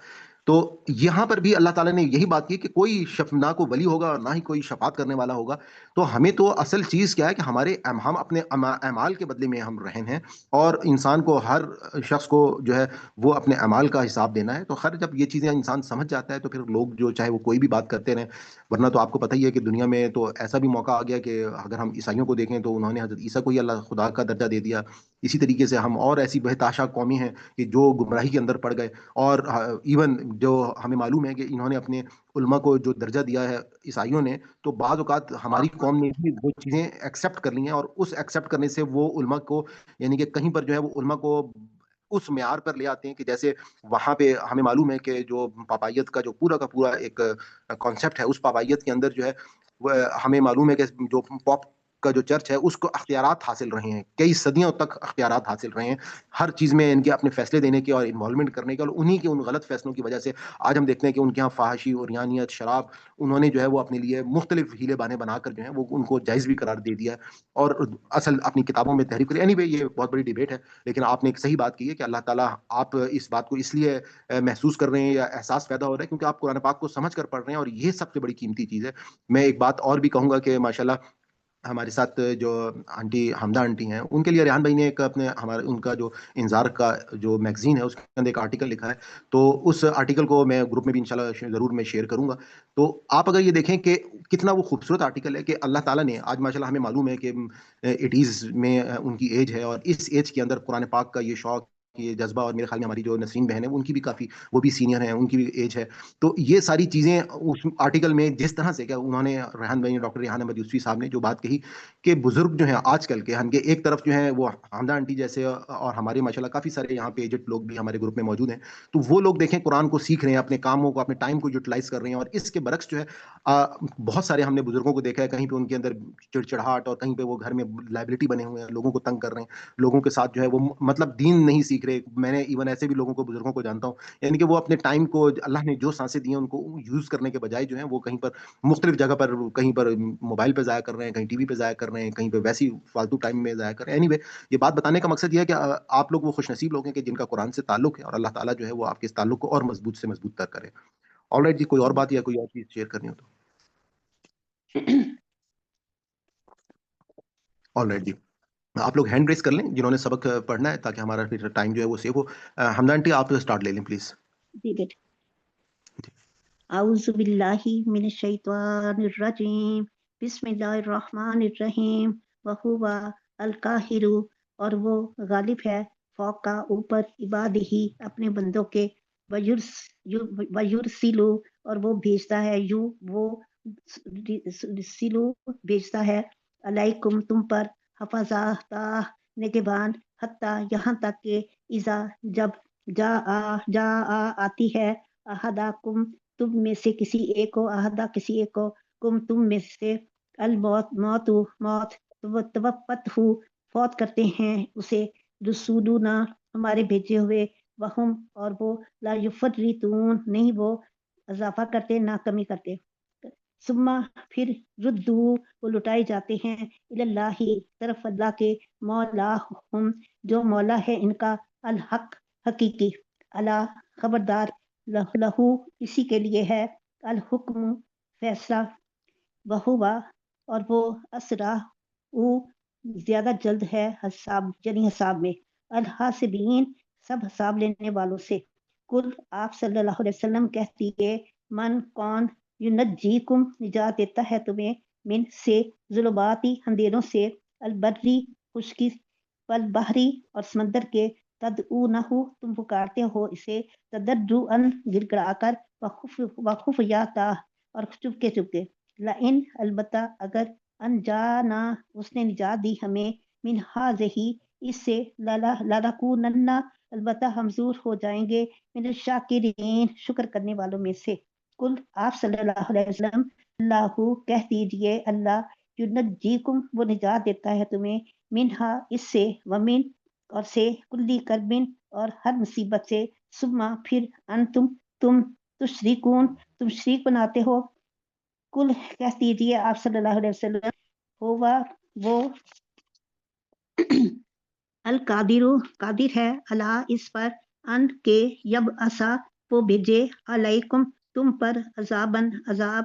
تو یہاں پر بھی اللہ تعالیٰ نے یہی بات کی کہ کوئی نہ کو ولی ہوگا اور نہ ہی کوئی شفاعت کرنے والا ہوگا. تو ہمیں تو اصل چیز کیا ہے کہ ہم اپنے اعمال کے بدلے میں ہم رہن ہیں، اور انسان کو، ہر شخص کو جو ہے وہ اپنے اعمال کا حساب دینا ہے. تو خیر جب یہ چیزیں انسان سمجھ جاتا ہے تو پھر لوگ جو چاہے وہ کوئی بھی بات کرتے رہیں. ورنہ تو آپ کو پتہ ہی ہے کہ دنیا میں تو ایسا بھی موقع آ گیا کہ اگر ہم عیسائیوں کو دیکھیں تو انہوں نے حضرت عیسیٰ کو ہی اللہ خدا کا درجہ دے دیا. اسی طریقے سے ہم اور ایسی بہتاشا قومی ہیں کہ جو گمراہی کے اندر پڑ گئے. اور ایون جو ہمیں معلوم ہے کہ انہوں نے اپنے علماء کو جو درجہ دیا ہے عیسائیوں نے، تو بعض اوقات ہماری قوم نے بھی وہ چیزیں ایکسیپٹ کر لی ہیں، اور اس ایکسیپٹ کرنے سے وہ علماء کو، یعنی کہ کہیں پر جو ہے وہ علماء کو اس معیار پر لے آتے ہیں کہ جیسے وہاں پہ ہمیں معلوم ہے کہ جو پاپائیت کا جو پورا کا پورا ایک کانسیپٹ ہے، اس پاپائیت کے اندر جو ہے ہمیں معلوم ہے کہ جو پاپ کا جو چرچ ہے اس کو اختیارات حاصل رہے ہیں، کئی صدیوں تک اختیارات حاصل رہے ہیں ہر چیز میں ان کے اپنے فیصلے دینے کے اور انوالومنٹ کرنے کے. اور انہی کے ان غلط فیصلوں کی وجہ سے آج ہم دیکھتے ہیں کہ ان کے ہاں فحاشی اور یانیت، شراب، انہوں نے جو ہے وہ اپنے لیے مختلف ہیلے بانے بنا کر جو ہے وہ ان کو جائز بھی قرار دے دیا ہے، اور اصل اپنی کتابوں میں تحریف کری. anyway یہ بہت بڑی ڈیبیٹ ہے، لیکن آپ نے ایک صحیح بات کی ہے کہ اللہ تعالیٰ، آپ اس بات کو اس لیے محسوس کر رہے ہیں یا احساس پیدا ہو رہا ہے کیونکہ آپ قرآن پاک کو سمجھ کر پڑھ رہے ہیں، اور یہ سب سے بڑی قیمتی چیز ہے. میں ایک بات اور بھی کہوں گا کہ ماشاءاللہ ہمارے ساتھ جو آنٹی حمدہ آنٹی ہیں، ان کے لیے ریحان بھائی نے ایک اپنے ہمارے ان کا جو انظار کا جو میگزین ہے اس کے اندر ایک آرٹیکل لکھا ہے. تو اس آرٹیکل کو میں گروپ میں بھی انشاءاللہ ضرور میں شیئر کروں گا. تو آپ اگر یہ دیکھیں کہ کتنا وہ خوبصورت آرٹیکل ہے کہ اللہ تعالیٰ نے آج ماشاءاللہ ہمیں معلوم ہے کہ ایٹیز میں ان کی ایج ہے، اور اس ایج کے اندر قرآن پاک کا یہ شوق، یہ جذبہ، اور میرے خیال میں ہماری جو نسرین بہن ہے ان کی بھی کافی، وہ بھی سینئر ہیں، ان کی بھی ایج ہے. تو یہ ساری چیزیں اس آرٹیکل میں جس طرح سے کیا انہوں نے، ریحان بھائی، ڈاکٹر ریحان احمد یوسفی صاحب نے جو بات کہی کہ بزرگ جو ہیں آج کل کے، ہم کے ایک طرف جو ہیں وہ حمدہ آنٹی جیسے، اور ہمارے ماشاءاللہ کافی سارے یہاں پہ ایجڈ لوگ بھی ہمارے گروپ میں موجود ہیں. تو وہ لوگ دیکھیں قرآن کو سیکھ رہے ہیں، اپنے کاموں کو، اپنے ٹائم کو یوٹیلائز کر رہے ہیں. اور اس کے برعکس جو ہے بہت سارے ہم نے بزرگوں کو دیکھا ہے کہیں پہ ان کے اندر چڑچڑاہٹ، اور کہیں پہ وہ گھر میں لائبلٹی بنے ہوئے ہیں، لوگوں کو تنگ کر رہے ہیں، لوگوں کے ساتھ جو ہے وہ مطلب دین نہیں سیکھ رہے. میں نے ایون ایسے بھی لوگوں کو، بزرگوں کو جانتا ہوں، یعنی کہ وہ اپنے ٹائم کو، اللہ نے جو سانسیں دی ہیں ان کو یوز کرنے کے بجائے جو ہے وہ کہیں پر مختلف جگہ پر، کہیں پر موبائل پہ ضائع کر رہے ہیں، کہیں ٹی وی پہ ضائع کر رہے ہیں، کہیں پہ ویسی فالتو ٹائم میں ضائع کر رہے ہیں. اینی وے یہ بات بتانے کا مقصد یہ ہے کہ آپ لوگ وہ خوش نصیب لوگ ہیں کہ جن کا قرآن سے تعلق ہے، اور اللہ تعالیٰ جو ہے وہ آپ کے اس تعلق کو اور مضبوط سے مضبوط تر کرے. آل رائٹ جی، کوئی اور بات یا کوئی اور چیز شیئر کرنی ہو تو. آل رائٹ جی، آپ لوگ ہینڈ ریس کر لیں جنہوں نے سبق پڑھنا ہے، تاکہ ہمارا پھر ٹائم جو ہے وہ سیو ہو. حمدہ آنٹی آپ اسٹارٹ لے لیں پلیز. جی بیٹے. اعوذ باللہ من الشیطان الرجیم، بسم اللہ الرحمن الرحیم. وہو القاہر، اور وہ غالب ہے، فوق کا، اوپر، عبادہ، اپنے بندوں کے، ویرسلو، اور وہ بھیجتا ہے، وہ سلو بھیجتا ہے، علیکم، تم پر، حفاظات، نگہبان، حتیٰ، یہاں تک کہ، اذا، جب، جا آتی ہے، احداکم، تم میں سے کسی ایک کو، احدہ، کسی ایک کو، تم میں سے، الموت، موت، توفت ہو، فوت کرتے ہیں اسے، رسولنا، ہمارے بھیجے ہوئے، وہم، اور وہ، لا یفرطون، نہیں وہ اضافہ کرتے نہ کمی کرتے. ثم، پھر، ردو، وہ لٹائے جاتے ہیں، اللہ، طرف اللہ کے، مولاہم، جو مولا ہے ان کا، الحق، حقیقی، اللہ، خبردار، لہو، اسی کے لیے ہے، الحکم، فیصلہ، وہوا، اور وہ، اسرع، او، زیادہ جلد ہے، حساب، یعنی حساب میں، الحاسبین، سب حساب لینے والوں سے. کل، آپ صلی اللہ علیہ وسلم کہہ دیجئے، من، کون، ینجیکم، نجات دیتا ہے تمہیں، من، سے، ظلماتی، اندھیروں سے، البری، خشکی، والبحری، اور سمندر کے، تدعونہ، تم پکارتے ہو اسے، تضرعاً، گر گڑا کر، وخفیۃ، اور چپکے چپکے، لئن، البتہ، اگر، انجانا، اس نے نجات دی ہمیں، من ہذہ، اس سے، لنکونن، البتہ ہم ضرور ہو جائیں گے، من الشاکرین، شکر کرنے والوں میں سے. کل، آپ صلی اللہ علیہ وسلم، اللہ، کہہ دیجئے، اللہ، ینجیکم، وہ نجات دیتا ہے تمہیں، منہا، اس سے، ومن، اور سے، کلی کربن، اور ہر مصیبت سے، ثم، پھر، انتم، تم، تشریکون، تم شریک بناتے ہو. کل، کہہ دیجئے آپ صلی اللہ علیہ وسلم، ہوا، وہ، القادر، قادر ہے، اللہ، اس پر، ان کے، یب، اسا، وہ بھیجے، علیکم، تم پر، عذابن، عذاب،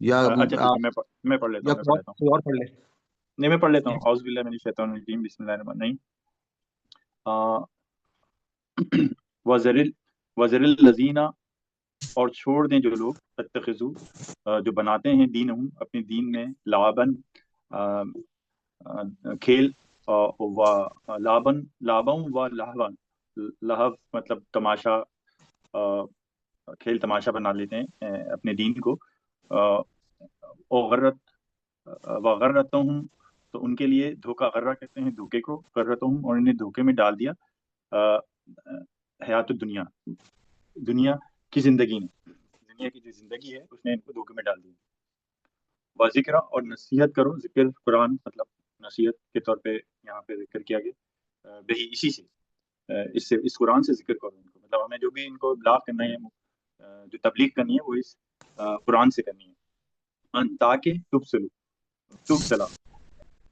یا اچھا ٹھیک ہے، میں پڑھ لیتا یا ہوں کوئی اور پڑھ لے. نہیں میں پڑھ لیتا ہوں. اعوذ باللہ من الشیطان الرجیم، بسم اللہ الرحمن الرحیم. وزر الذین، اور چھوڑ دیں جو لوگ، اتخذوا جو بناتے ہیں، دینہم اپنے دین میں، لعبن کھیل، و لعبن و لہون، لہو مطلب تماشا، کھیل تماشا بنا لیتے ہیں اپنے دین کو. وغرتہم، تو ان کے لیے دھوکہ، غرہ کہتے ہیں دھوکے کو، غرتہم، اور انہیں دھوکے میں ڈال دیا حیات الدنیا، دنیا کی زندگی نے، دنیا کی جو زندگی ہے اس نے ان کو دھوکے میں ڈال دیا. ذکر، اور نصیحت کرو، ذکر قرآن مطلب نصیحت کے طور پہ یہاں پہ ذکر کیا گیا. بہی اسی سے، اس قرآن سے ذکر کرو ان کو، مطلب ہمیں جو بھی ان کو ابلاغ کرنا ہے، جو تبلیغ کرنی ہے، وہ اس قرآن سے کرنی ہے. تاکہ تبصلا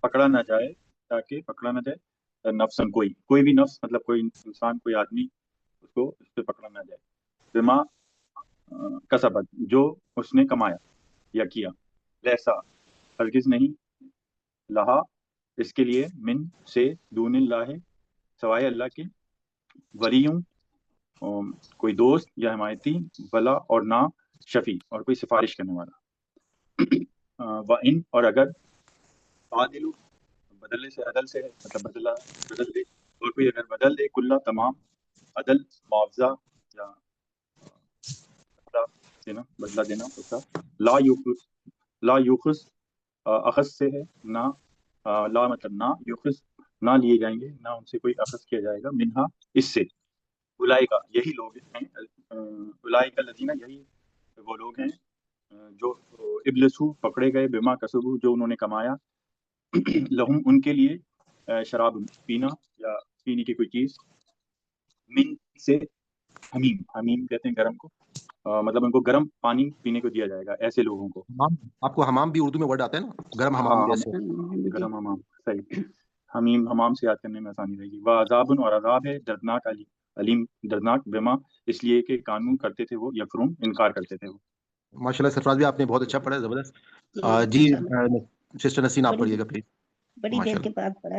پکڑا نہ جائے، تاکہ پکڑا نہ جائے نفسن، کوئی بھی نفس، مطلب کوئی انسان، کوئی آدمی، اس کو اس پہ پکڑا نہ جائے. بما کسبت، جو اس نے کمایا یا کیا، لیسا ہرگز نہیں، لہا اس کے لیے، من سے، دون اللہ سوائے اللہ کے، ولیوں کوئی دوست یا حمایتی، ولا اور نہ شفیع اور کوئی سفارش کرنے والا. وَإِن، اور اگر، عادل بدلے سے، عدل سے ہے، مطلب بدل دے، اور کوئی اگر بدل دے، کلّا تمام، عدل معاوضہ یا بدلہ دینا اس کا، لا یوخذ اخذ سے ہے، نہ لا مطلب نہ، یوخذ نہ لیے جائیں گے، نہ ان سے کوئی اخذ کیا جائے گا، منہا اس سے. اولئک یہی لوگ ہیں، اولئک الذین یہی وہ لوگ ہیں جو ابلسو پکڑے گئے، بما کسبو جو انہوں نے کمایا، لہم ان کے لیے، شراب پینا یا پینے کی کوئی چیز، من سے، حمیم کہتے ہیں گرم کو، مطلب ان کو گرم پانی پینے کو دیا جائے گا ایسے لوگوں کو. آپ کو حمام بھی اردو میں ورڈ آتا ہے نا، گرم حمام ہاں جیسے. گرم حمام، صحیح. حمیم حمام سے یاد کرنے میں آسانی رہے گی. وعذاب، اور عذاب ہے، دردناک، علیم دردناک، بما اس لیے کہ قانون کرتے تھے وہ، یکفرون انکار کرتے تھے وہ. ماشاء اللہ سرفراز بھی آپ نے بہت اچھا پڑھا ہے، زبردست. جی سسٹر نسرین آپ پڑھیے گا پلیز. بڑی دیر کے بعد پڑھا.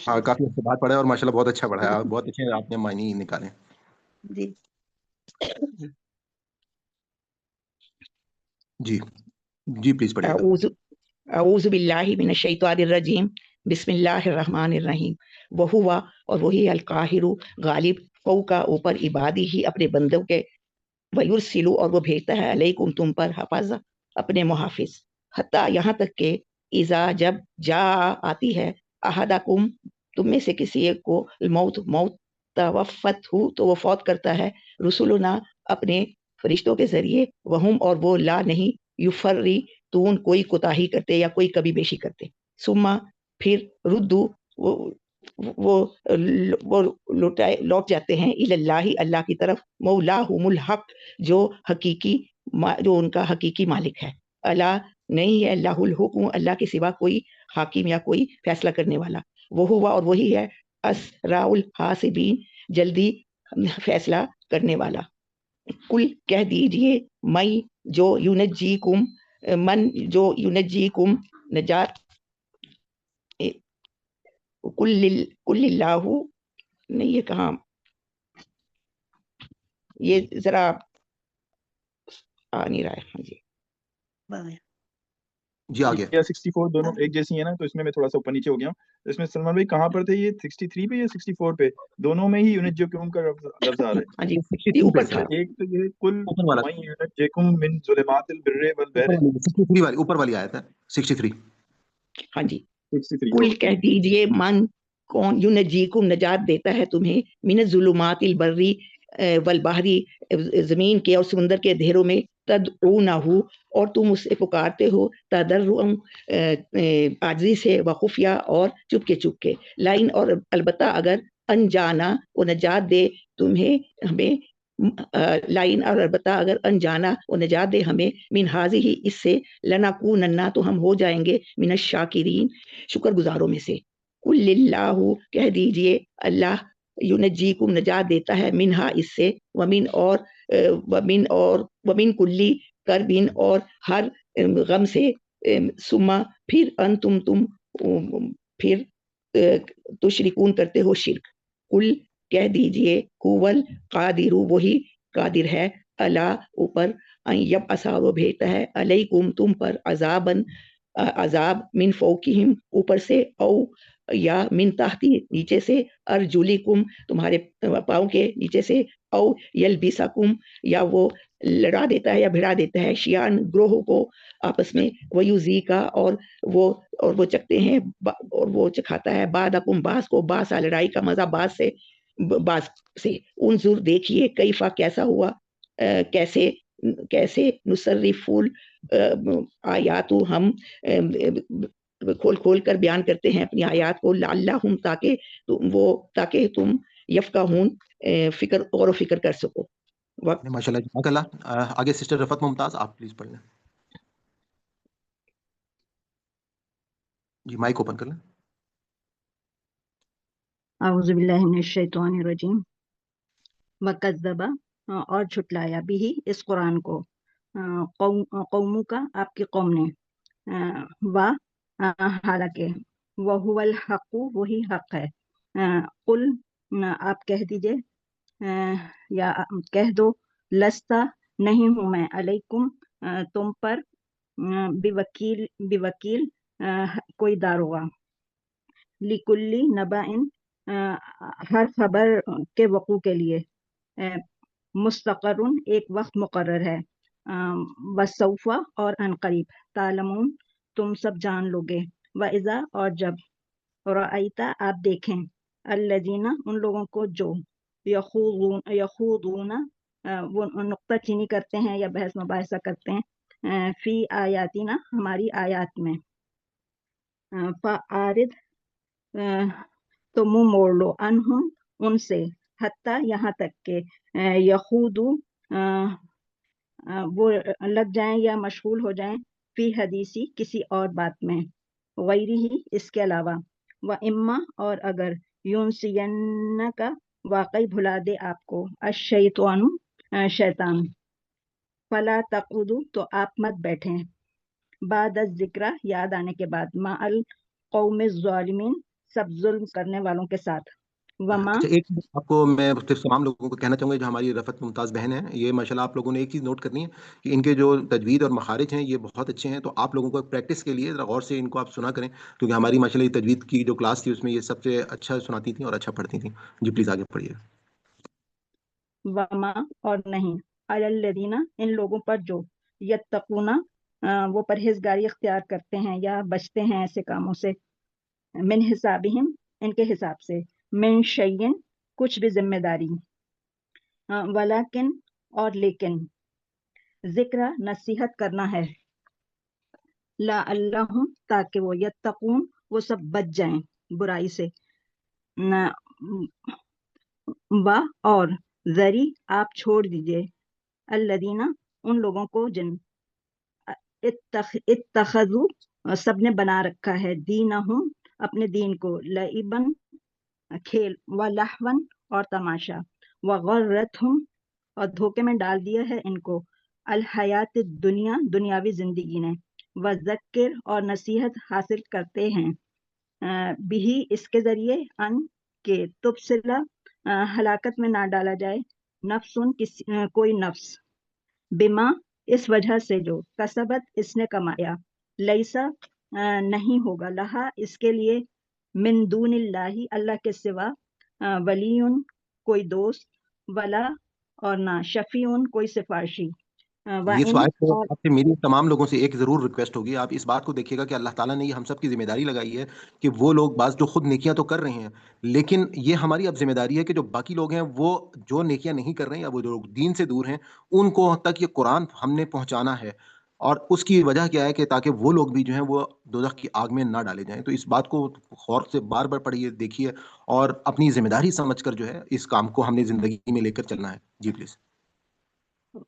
ہاں کافی اچھا بات پڑھا ہے، اور ماشاء اللہ بہت اچھا پڑھا ہے، بہت اچھے آپ نے معنی نکالے. جی جی جی پلیز پڑھیے گا. اعوذ باللہ من الشیطان الرجیم، بسم اللہ الرحمن الرحیم. وہوا، اور وہی القاہر غالب، فوق اوپر، عبادی ہی اپنے بندوں کے، ویرسلو اور وہ بھیجتا ہے، علیکم تم پر، حفظ اپنے محافظ، حتیٰ یہاں تک کہ، اذا جب، جا آتی ہے، احدکم تم میں سے کسی ایک کو، الموت موت، توفت ہو تو وہ فوت کرتا ہے، رسولنا اپنے فرشتوں کے ذریعے، وہم اور وہ، لا نہیں، یفرطون کوئی کوتاہی کرتے یا کوئی کبھی بیشی کرتے. ثم پھر، ردو وہ لوٹ جاتے ہیں، اللہ اللہ کی طرف، مولاہم الحق جو حقیقی، جو ان کا حقیقی مالک ہے. الا نہیں ہے، اللہ الحکم اللہ کے سوا کوئی حاکم یا کوئی فیصلہ کرنے والا. وہ ہوا اور وہی ہے، اسرع الحاسبین جلدی فیصلہ کرنے والا. کل کہہ دیجئے، میں جو یونجیکم من جو یونجیکم نجات، کل اللہ نہیں، یہ کہاں، یہ ذرا آ نہیں رہا ہے. ہاں جی جی آگے. 64 دونوں ایک جیسی ہیں نا، تو اس میں تھوڑا سا اوپر نیچے ہو گیا ہوں. اس میں سلمان بھائی کہاں پر تھے یہ، 63 پہ یا 64 پہ؟ دونوں میں ہی یونجیکم کا لفظ آ رہا ہے. ہاں جی 63 اوپر پہ تھا. ایک تو یہ کل اوپر والا، من یونجیکم من ظلمات البر والبحر، 63 والی، اوپر والی آیت ہے 63. ہاں جی 63 کل کہہ دیجئے، من کون، یونجیکم نجات دیتا ہے تمہیں، من الظلمات البری والبحری زمین کے اور سمندر کے اندھیروں میں، تدعونہ اور تم اس سے پکارتے ہو، تضرعا عاجزی سے، وخفیہ اور چپ کے. لائن اور البتہ اگر، انجانا وہ نجات دے تمہیں ہمیں، لائن اور البتہ اگر، انجانا وہ نجات دے ہمیں، من ہی اس سے، لنکوننا تو ہم ہو جائیں گے، من الشاکرین شکر گزاروں میں سے. قل اللہ کہہ دیجئے، اللہ یونجیکم نجات دیتا ہے، منہا اس سے، ومن کلی کربین اور ہر غم سے سما پھر تم پھر تشرکون کرتے ہو شرک. قل کہہ دیجئے هو قادر وہی قادر ہے اللہ اوپر یبعث وہ بھیجتا ہے علیکم تم پر عذاب من فوقہم اوپر سے او یا من تحتی نیچے سے ارجلکم تمہارے پاؤں کے نیچے سے او یلبسکم یا وہ لڑا دیتا ہے یا بھڑا دیتا ہے شیان گروہوں کو آپس میں ویوزیکا اور وہ چکتے ہیں اور وہ چکھاتا ہے بعدکم بعض کو باسا لڑائی کا مزہ بعض سے انظر دیکھیے کیفا کیسا ہوا کیسے نصرف آیات ہم کھول کر بیان کرتے ہیں اپنی آیات کو لعلہم تاکہ تم یفقہون غور و فکر کر سکو. ماشاء اللہ. آگے سسٹر رفعت ممتاز آپ پلیز پڑھ لیں. جی مائک اوپن کر لیں. اعوذ باللہ من الشیطان الرجیم. وکذبا اور جھٹلایا بھی اس قرآن کو قوموں کا آپ کی قوم نے حالانکہ وہو الحق وہی حق ہے. قل آپ کہہ دیجئے یا کہہ دو لستا نہیں ہوں میں علیکم تم پر بوکیل کوئی داروغہ لکلی نبائن ہر خبر کے وقوع کے لیے مستقرن ایک وقت مقرر ہے وسوفا اور عنقریب تعلمون تم سب جان لوگے وَإِذَا اور جب رأیتا آپ دیکھیں الذین ان لوگوں کو جو یخوضون وہ نقطہ چینی کرتے ہیں یا بحث مباحثہ کرتے ہیں فی آیاتنا ہماری آیات میں فَأَعْرِضْ تو منہ موڑ لو انہم ان سے حتیٰ یہاں تک کہ یخوضو وہ لگ جائیں یا مشغول ہو جائیں فی حدیثی کسی اور بات میں غیری ہی اس کے علاوہ وَإِمَّا اور اگر یونسینک واقعی بھلا دے آپ کو الشیطان شیطان فلا تقعدوا تو آپ مت بیٹھیں بعد الذکر یاد آنے کے بعد مع القوم الظالمین سب ظلم کرنے والوں کے ساتھ وما اچھا ایک آپ کو میں صرف تمام لوگوں کو کہنا چاہوں گا جو ہماری رفعت ممتاز بہن ہیں یہ ماشاءاللہ آپ لوگوں نے ایک چیز نوٹ کرنی ہے کہ ان کے جو تجوید اور مخارج ہیں یہ بہت اچھے ہیں. تو آپ لوگوں کو پریکٹس کے لیے ذرا غور سے ان کو آپ سنا کریں کیونکہ ہماری ماشاءاللہ یہ تجوید کی جو کلاس تھی اس میں یہ سب سے اچھا سناتی تھیں اور اچھا پڑھتی تھیں. جی پلیز آگے پڑھیے. وما اور نہیں علی الذین ان لوگوں پر جو یتقون وہ پرہیزگاری اختیار کرتے ہیں یا بچتے ہیں ایسے کاموں سے من حسابہم ان کے حساب سے من شیئن کچھ بھی ذمہ داری ولیکن اور لیکن ذکر نصیحت کرنا ہے لعلہم تاکہ وہ یتقون وہ سب بچ جائیں برائی سے و اور ذری آپ چھوڑ دیجئے الذین ان لوگوں کو جن اتخذوا سب نے بنا رکھا ہے دینہم اپنے دین کو لعبن کھیل و لہون اور تماشا وغرتہم اور دھوکے میں ڈال دیا ہے ان کو الحیات الدنیا دنیاوی زندگی نے وذکر اور نصیحت حاصل کرتے ہیں بھی اس کے ذریعے ان کے تبصلہ ہلاکت میں نہ ڈالا جائے نفسن کوئی نفس بما اس وجہ سے جو کسبت اس نے کمایا لیسا نہیں ہوگا لہا اس کے لیے من دون اللہ اللہ کے سوا ولیون کوئی دوست ولا اور نہ شفیعون کوئی سفارشی اس وَإِنْ آیت کو اور آپ سے میری تمام لوگوں سے ایک ضرور ریکویسٹ ہوگی. آپ اس بات کو دیکھیے گا کہ اللہ تعالیٰ نے یہ ہم سب کی ذمہ داری لگائی ہے کہ وہ لوگ بعض جو خود نیکیاں تو کر رہے ہیں لیکن یہ ہماری اب ذمہ داری ہے کہ جو باقی لوگ ہیں وہ جو نیکیاں نہیں کر رہے ہیں یا وہ جو لوگ دین سے دور ہیں ان کو تک یہ قرآن ہم نے پہنچانا ہے. اور اس کی وجہ کیا ہے کہ تاکہ وہ لوگ بھی جو ہیں وہ دوزخ کی آگ میں نہ ڈالے جائیں. تو اس بات کو غور سے بار بار پڑھیے دیکھیے اور اپنی ذمہ داری سمجھ کر جو ہے اس کام کو ہم نے زندگی میں لے کر چلنا ہے. جی پلیز.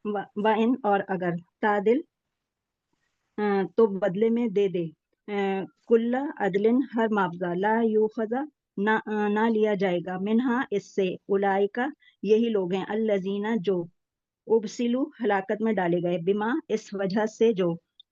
وَإِنْ اور اگر تعدل تو بدلے میں دے دے کل عدل ہر معاوضہ لا یوخذ نہ لیا جائے گا منہا اس سے اولئک یہی لوگ ہیں الذین جو ابسلو ہلاکت میں ڈالے گئے بما اس وجہ سے جو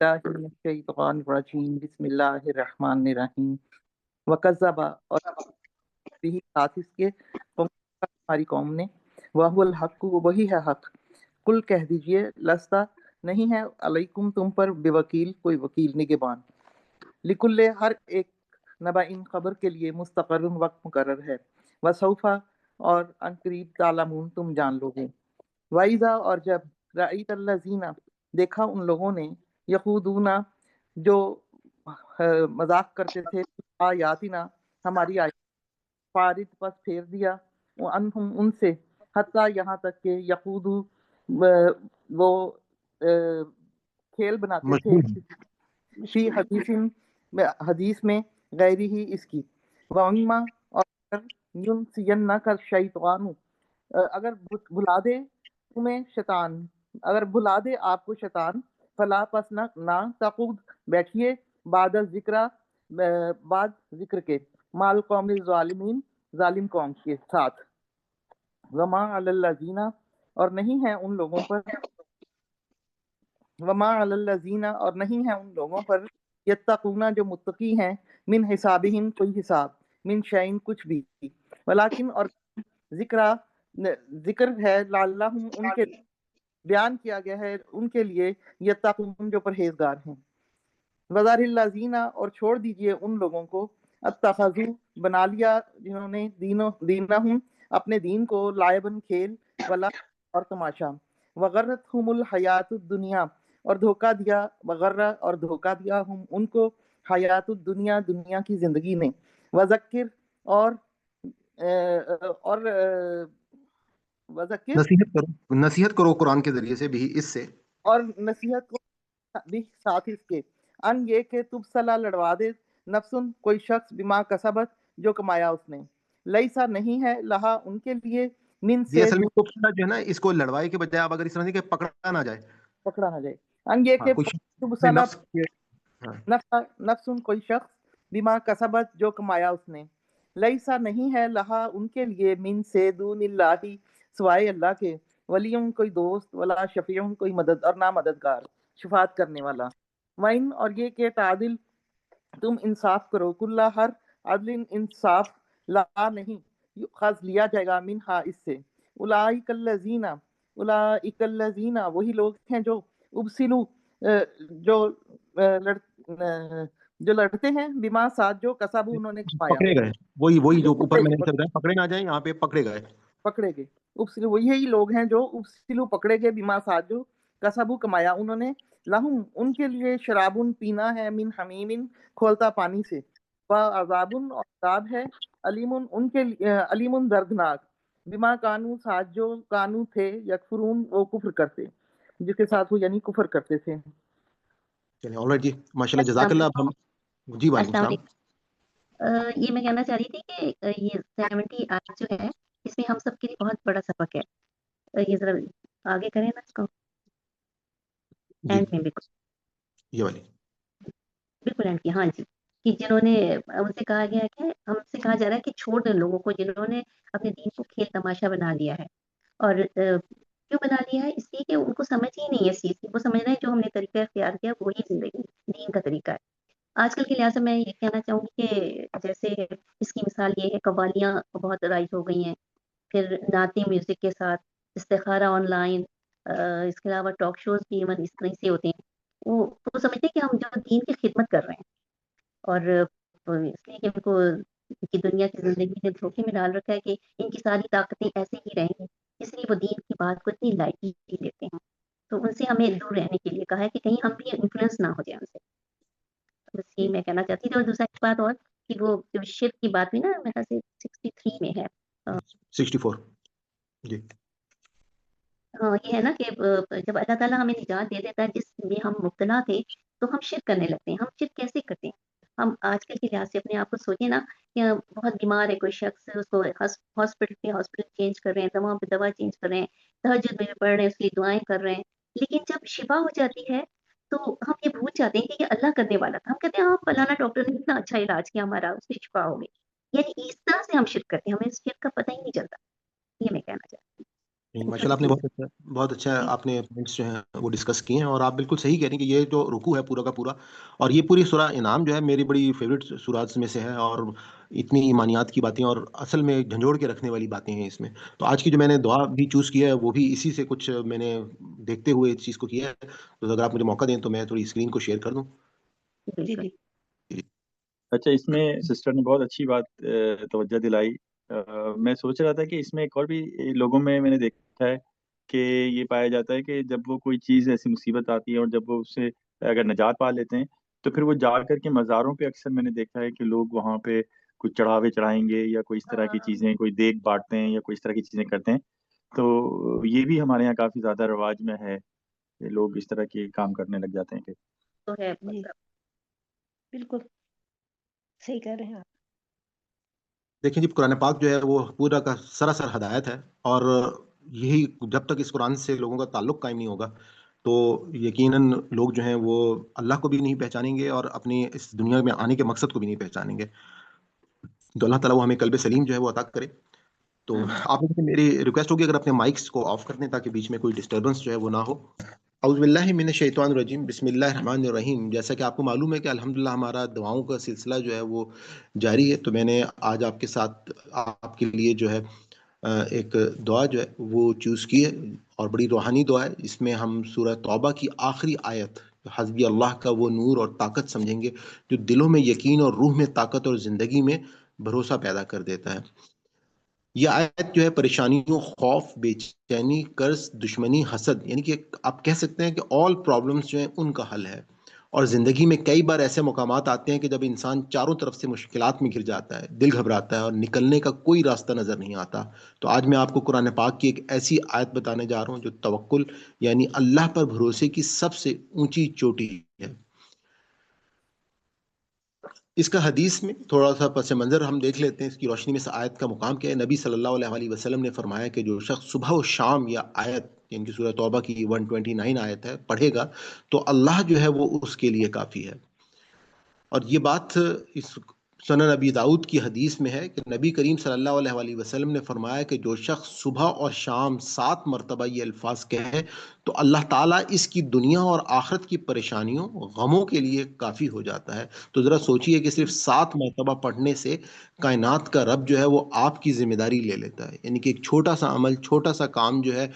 باللہ من الشیطان الرجیم بسم اللہ الرحمن الرحیم وکذب اور بھی ساتھ اس کے ہماری قوم نے وہو الحق وہی ہے حق کل کہہ دیجئے لستا نہیں ہے علیکم تم پر بے وکیل کوئی وکیل نگہبان لکل ہر ایک نبا ان خبر کے لیے مستقر وقت مقرر ہے وسوفا اور ان قریب تعلمون تم جان لو گے وَإِذَا اور جب رأیت الذین دیکھا ان لوگوں نے یخوضون جو مذاق کرتے تھے آیاتنا ہماری آیات فارد پس پھیر دیا انہم ان سے حتیٰ یہاں تک کہ یخوضو وہ کھیل بناتے تھے فی حدیث میں غیر ہی اس کی وَإِمَّا اور يُنْسِيَنَّكَ الشَّيْطَانُ اگر بھلا دے تمہیں شیطان اگر بھلا دے آپ کو شیطان فلا پس نہ تقود بیٹھیے بعد ذکر بعد ذکر کے مال قوم الظالمین ظالم قوم کے ساتھ وما علی الذین اور نہیں ہے ان لوگوں پر وما علی الذین اور نہیں ہے ان لوگوں پر یتقون جو متقی ہیں من حسابہم کوئی حساب من شیء کچھ بھی ولیکن اور ذکر ہے لعلہم ان کے بیان کیا گیا ہے ان کے لیے یتقون جو پرہیزگار ہیں وذر الذین اور چھوڑ دیجئے ان لوگوں کو اتخذوا بنا لیا جنہوں نے دینہم اپنے دین کو لعبن کھیل ولا اور تماشا وغرتہم الحیات الدنیا اور دھوکہ دیا وغرہ اور دھوکہ دیا ہم ان کو حیات الدنیا دنیا کی زندگی نے وذکر اور وذکر نصیحت کرو قرآن کے ذریعے سے بھی اس سے اور نصیحت کو بھی ساتھ اس کے ان یہ کہ تبصلہ لڑوا دے نفسن کوئی شخص بما کسبت جو کمایا اس نے لیسا نہیں ہے لہا ان کے لیے من یہ سے اصل میں تبصرہ جو ہے نا اس کو لڑوائی کے بجائے آپ اگر اس طرح سے کہ پکڑا نہ جائے پکڑا نہ جائے ان یہ کہ کچھ تبصلہ نفس نفسن کوئی شخص بما کسبت جو کمایا اس نے لیسا نہیں ہے لہا ان کے لیے من سے دون اللہ سوائے اللہ کے ولیم کوئی دوست ولا شفیع کوئی مدد اور نہ مددگار شفاعت کرنے والا وَإِن اور یہ کہ تعدل تم انصاف کرو کلّا ہر عدل انصاف لا نہیں خاص لیا جائے گا منہا اس سے اولئک الذین وہی لوگ ہیں جو ابسلو جو لڑتے ہیں بما ساتھ جو کسب انہوں نے کمایا پکڑے گئے وہی جو اوپر میں نے چل رہا ہے پکڑے نہ جائیں یہاں پہ پکڑے گئے ابسلو وہی لوگ ہیں جو ابسلو پکڑے گئے بما ساتھ جو کسبو کمایا انہوں نے لہم ان کے لیے شرابن پینا ہے من حمیم کھولتا پانی سے وعذاب اور عذاب ہے علیم ان کے علیم دردناک بما کانو ساتھ جو کانو تھے یکفرون وہ کفر کرتے جس کے ساتھ وہ یعنی کفر کرتے تھے چلیں آلرائٹ جی ماشاءاللہ جزاک اللہ اب ہم جی وعلیکم السلام یہ میں کہنا چاہ رہی تھی کہ یہ 70 آیت جو ہے اس میں ہم سب کے لیے بہت بڑا سبق ہے یہ ذرا آگے کریں نا اس کو اینڈ میں یہ والی بالکل اینڈ کی ہاں جی کہ جنہوں نے ان سے کہا گیا کہ ہم سے کہا جا رہا ہے کہ چھوڑ دیں لوگوں کو جنہوں نے اپنے دین کو کھیل تماشا بنا لیا ہے اور کیوں بنا لیا ہے اس لیے کہ ان کو سمجھ ہی نہیں ہے اس چیز کی وہ سمجھ رہے ہیں جو ہم نے طریقہ اختیار کیا وہی زندگی دین کا طریقہ ہے آج کل کے لحاظ سے میں یہ کہنا چاہوں گی کہ جیسے اس کی مثال یہ ہے قوالیاں بہت رائج ہو گئی ہیں پھر نعتیں میوزک کے ساتھ استخارہ آن لائن اس کے علاوہ ٹاک شوز بھی ایون اس طرح سے ہوتے ہیں وہ سمجھتے ہیں کہ ہم جو دین کی خدمت کر رہے ہیں اور اس لیے کہ ان کو کی دنیا کی زندگی نے دھوکے میں ڈال رکھا ہے کہ ان کی ساری طاقتیں ایسے ہی رہیں گی اس لیے وہ دین کی بات کو اتنی لائٹلی لیتے ہیں تو ان سے ہمیں دور رہنے کے لیے کہا ہے کہ کہیں ہم بھی انفلوئنس نہ ہو جائے ان سے بس یہ میں کہنا چاہتی تھی اور دوسری بات اور کہ وہ جو شرک کی بات بھی نا میرے خیال سے 63 میں ہے 64 جی ہاں یہ ہے نا کہ جب اللہ تعالیٰ ہمیں نجات دے دیتا ہے جس میں ہم مبتلا تھے تو ہم شرک کرنے لگتے ہیں ہم شرک کیسے کرتے ہیں ہم آج کل کے لحاظ سے اپنے آپ کو سوچیں نا کہ بہت بیمار ہے کوئی شخص اس کو ہاسپٹل چینج کر رہے ہیں دوا پہ دوا چینج کر رہے ہیں تہجد میں بھی پڑھ رہے ہیں اس کی دعائیں کر رہے ہیں لیکن جب شفا ہو جاتی ہے تو ہم یہ بھول جاتے ہیں کہ یہ اللہ کرنے والا تھا ہم کہتے ہیں فلانا ڈاکٹر نے اتنا اچھا علاج کیا ہمارا اس سے شفا ہو گئی یعنی اس طرح سے ہم شرک کرتے ہیں ہمیں اس شرک کا پتہ ہی نہیں چلتا یہ میں کہنا چاہتی ہوں ماشاء اللہ آپ نے بہت اچھا آپ نے پوائنٹس جو ہیں وہ ڈسکس کیے ہیں، اور آپ بالکل صحیح کہہ رہی ہیں کہ یہ جو رکوع ہے پورا کا پورا، اور یہ پوری سورہ انعام جو ہے میری بڑی فیوریٹ سورات میں سے ہے، اور اتنی ایمانیات کی باتیں اور اصل میں جھنجھوڑ کے رکھنے والی باتیں ہیں اس میں. تو آج کی جو میں نے دعا بھی چوز کیا ہے وہ بھی اسی سے کچھ میں نے دیکھتے ہوئے اس چیز کو کیا ہے. تو اگر آپ مجھے موقع دیں تو میں تھوڑی اسکرین کو شیئر کر دوں. جی بالکل. جی اچھا، اس میں سسٹر نے بہت اچھی بات توجہ دلائی. میں سوچ رہا تھا کہ اس میں ایک اور بھی لوگوں میں نے دیکھا ہے کہ یہ پایا جاتا ہے کہ جب وہ کوئی چیز ایسی مصیبت آتی ہے اور جب وہ اس سے اگر نجات پا لیتے ہیں تو پھر وہ جا کر کے مزاروں پہ اکثر میں نے دیکھا ہے کہ لوگ وہاں پہ کچھ چڑھاوے چڑھائیں گے یا کوئی اس طرح کی چیزیں، کوئی دیگ بانٹتے ہیں یا کوئی اس طرح کی چیزیں کرتے ہیں. تو یہ بھی ہمارے یہاں کافی زیادہ رواج میں ہے کہ لوگ اس طرح کے کام کرنے لگ جاتے ہیں. کہ تو ہے جی بالکل صحیح کہہ رہے ہیں آپ. دیکھیں جی، قرآن پاک جو ہے وہ پورا کا سراسر ہدایت ہے، اور یہی جب تک اس قرآن سے لوگوں کا تعلق قائم نہیں ہوگا تو یقیناً لوگ جو ہیں وہ اللہ کو بھی نہیں پہچانیں گے اور اپنی اس دنیا میں آنے کے مقصد کو بھی نہیں پہچانیں گے. تو اللہ تعالیٰ وہ ہمیں قلب سلیم جو ہے وہ عطا کرے. تو آپ لوگوں سے میری ریکویسٹ ہوگی اگر اپنے مائکس کو آف کر دیں تاکہ بیچ میں کوئی ڈسٹربنس جو ہے وہ نہ ہو. اعوذ باللہ من الشیطان الرجیم، بسم اللہ الرحمن الرحیم. جیسا کہ آپ کو معلوم ہے کہ الحمدللہ ہمارا دعاؤں کا سلسلہ جو ہے وہ جاری ہے، تو میں نے آج آپ کے ساتھ آپ کے لیے جو ہے ایک دعا جو ہے وہ چوز کی ہے، اور بڑی روحانی دعا ہے. اس میں ہم سورہ توبہ کی آخری آیت حسبی اللہ کا وہ نور اور طاقت سمجھیں گے جو دلوں میں یقین اور روح میں طاقت اور زندگی میں بھروسہ پیدا کر دیتا ہے. یہ آیت جو ہے پریشانیوں، خوف، بے چینی، قرض، دشمنی، حسد، یعنی کہ آپ کہہ سکتے ہیں کہ آل پرابلمس جو ہیں ان کا حل ہے. اور زندگی میں کئی بار ایسے مقامات آتے ہیں کہ جب انسان چاروں طرف سے مشکلات میں گر جاتا ہے، دل گھبراتا ہے اور نکلنے کا کوئی راستہ نظر نہیں آتا. تو آج میں آپ کو قرآن پاک کی ایک ایسی آیت بتانے جا رہا ہوں جو توکل یعنی اللہ پر بھروسے کی سب سے اونچی چوٹی ہے. اس کا حدیث میں تھوڑا سا پس منظر ہم دیکھ لیتے ہیں، اس کی روشنی میں سے آیت کا مقام کیا ہے. نبی صلی اللہ علیہ وسلم نے فرمایا کہ جو شخص صبح و شام یا آیت ان کی سورہ توبہ کی 129 آیت ہے پڑھے گا تو اللہ جو ہے وہ اس کے لیے کافی ہے. اور یہ بات اس سنن ابی داؤد کی حدیث میں ہے کہ نبی کریم صلی اللہ علیہ وسلم نے فرمایا کہ جو شخص صبح اور شام 7 مرتبہ یہ الفاظ کہے تو اللہ تعالیٰ اس کی دنیا اور آخرت کی پریشانیوں، غموں کے لیے کافی ہو جاتا ہے. تو ذرا سوچئے کہ صرف 7 مرتبہ پڑھنے سے کائنات کا رب جو ہے وہ آپ کی ذمہ داری لے لیتا ہے. یعنی کہ ایک چھوٹا سا عمل، چھوٹا سا کام جو ہے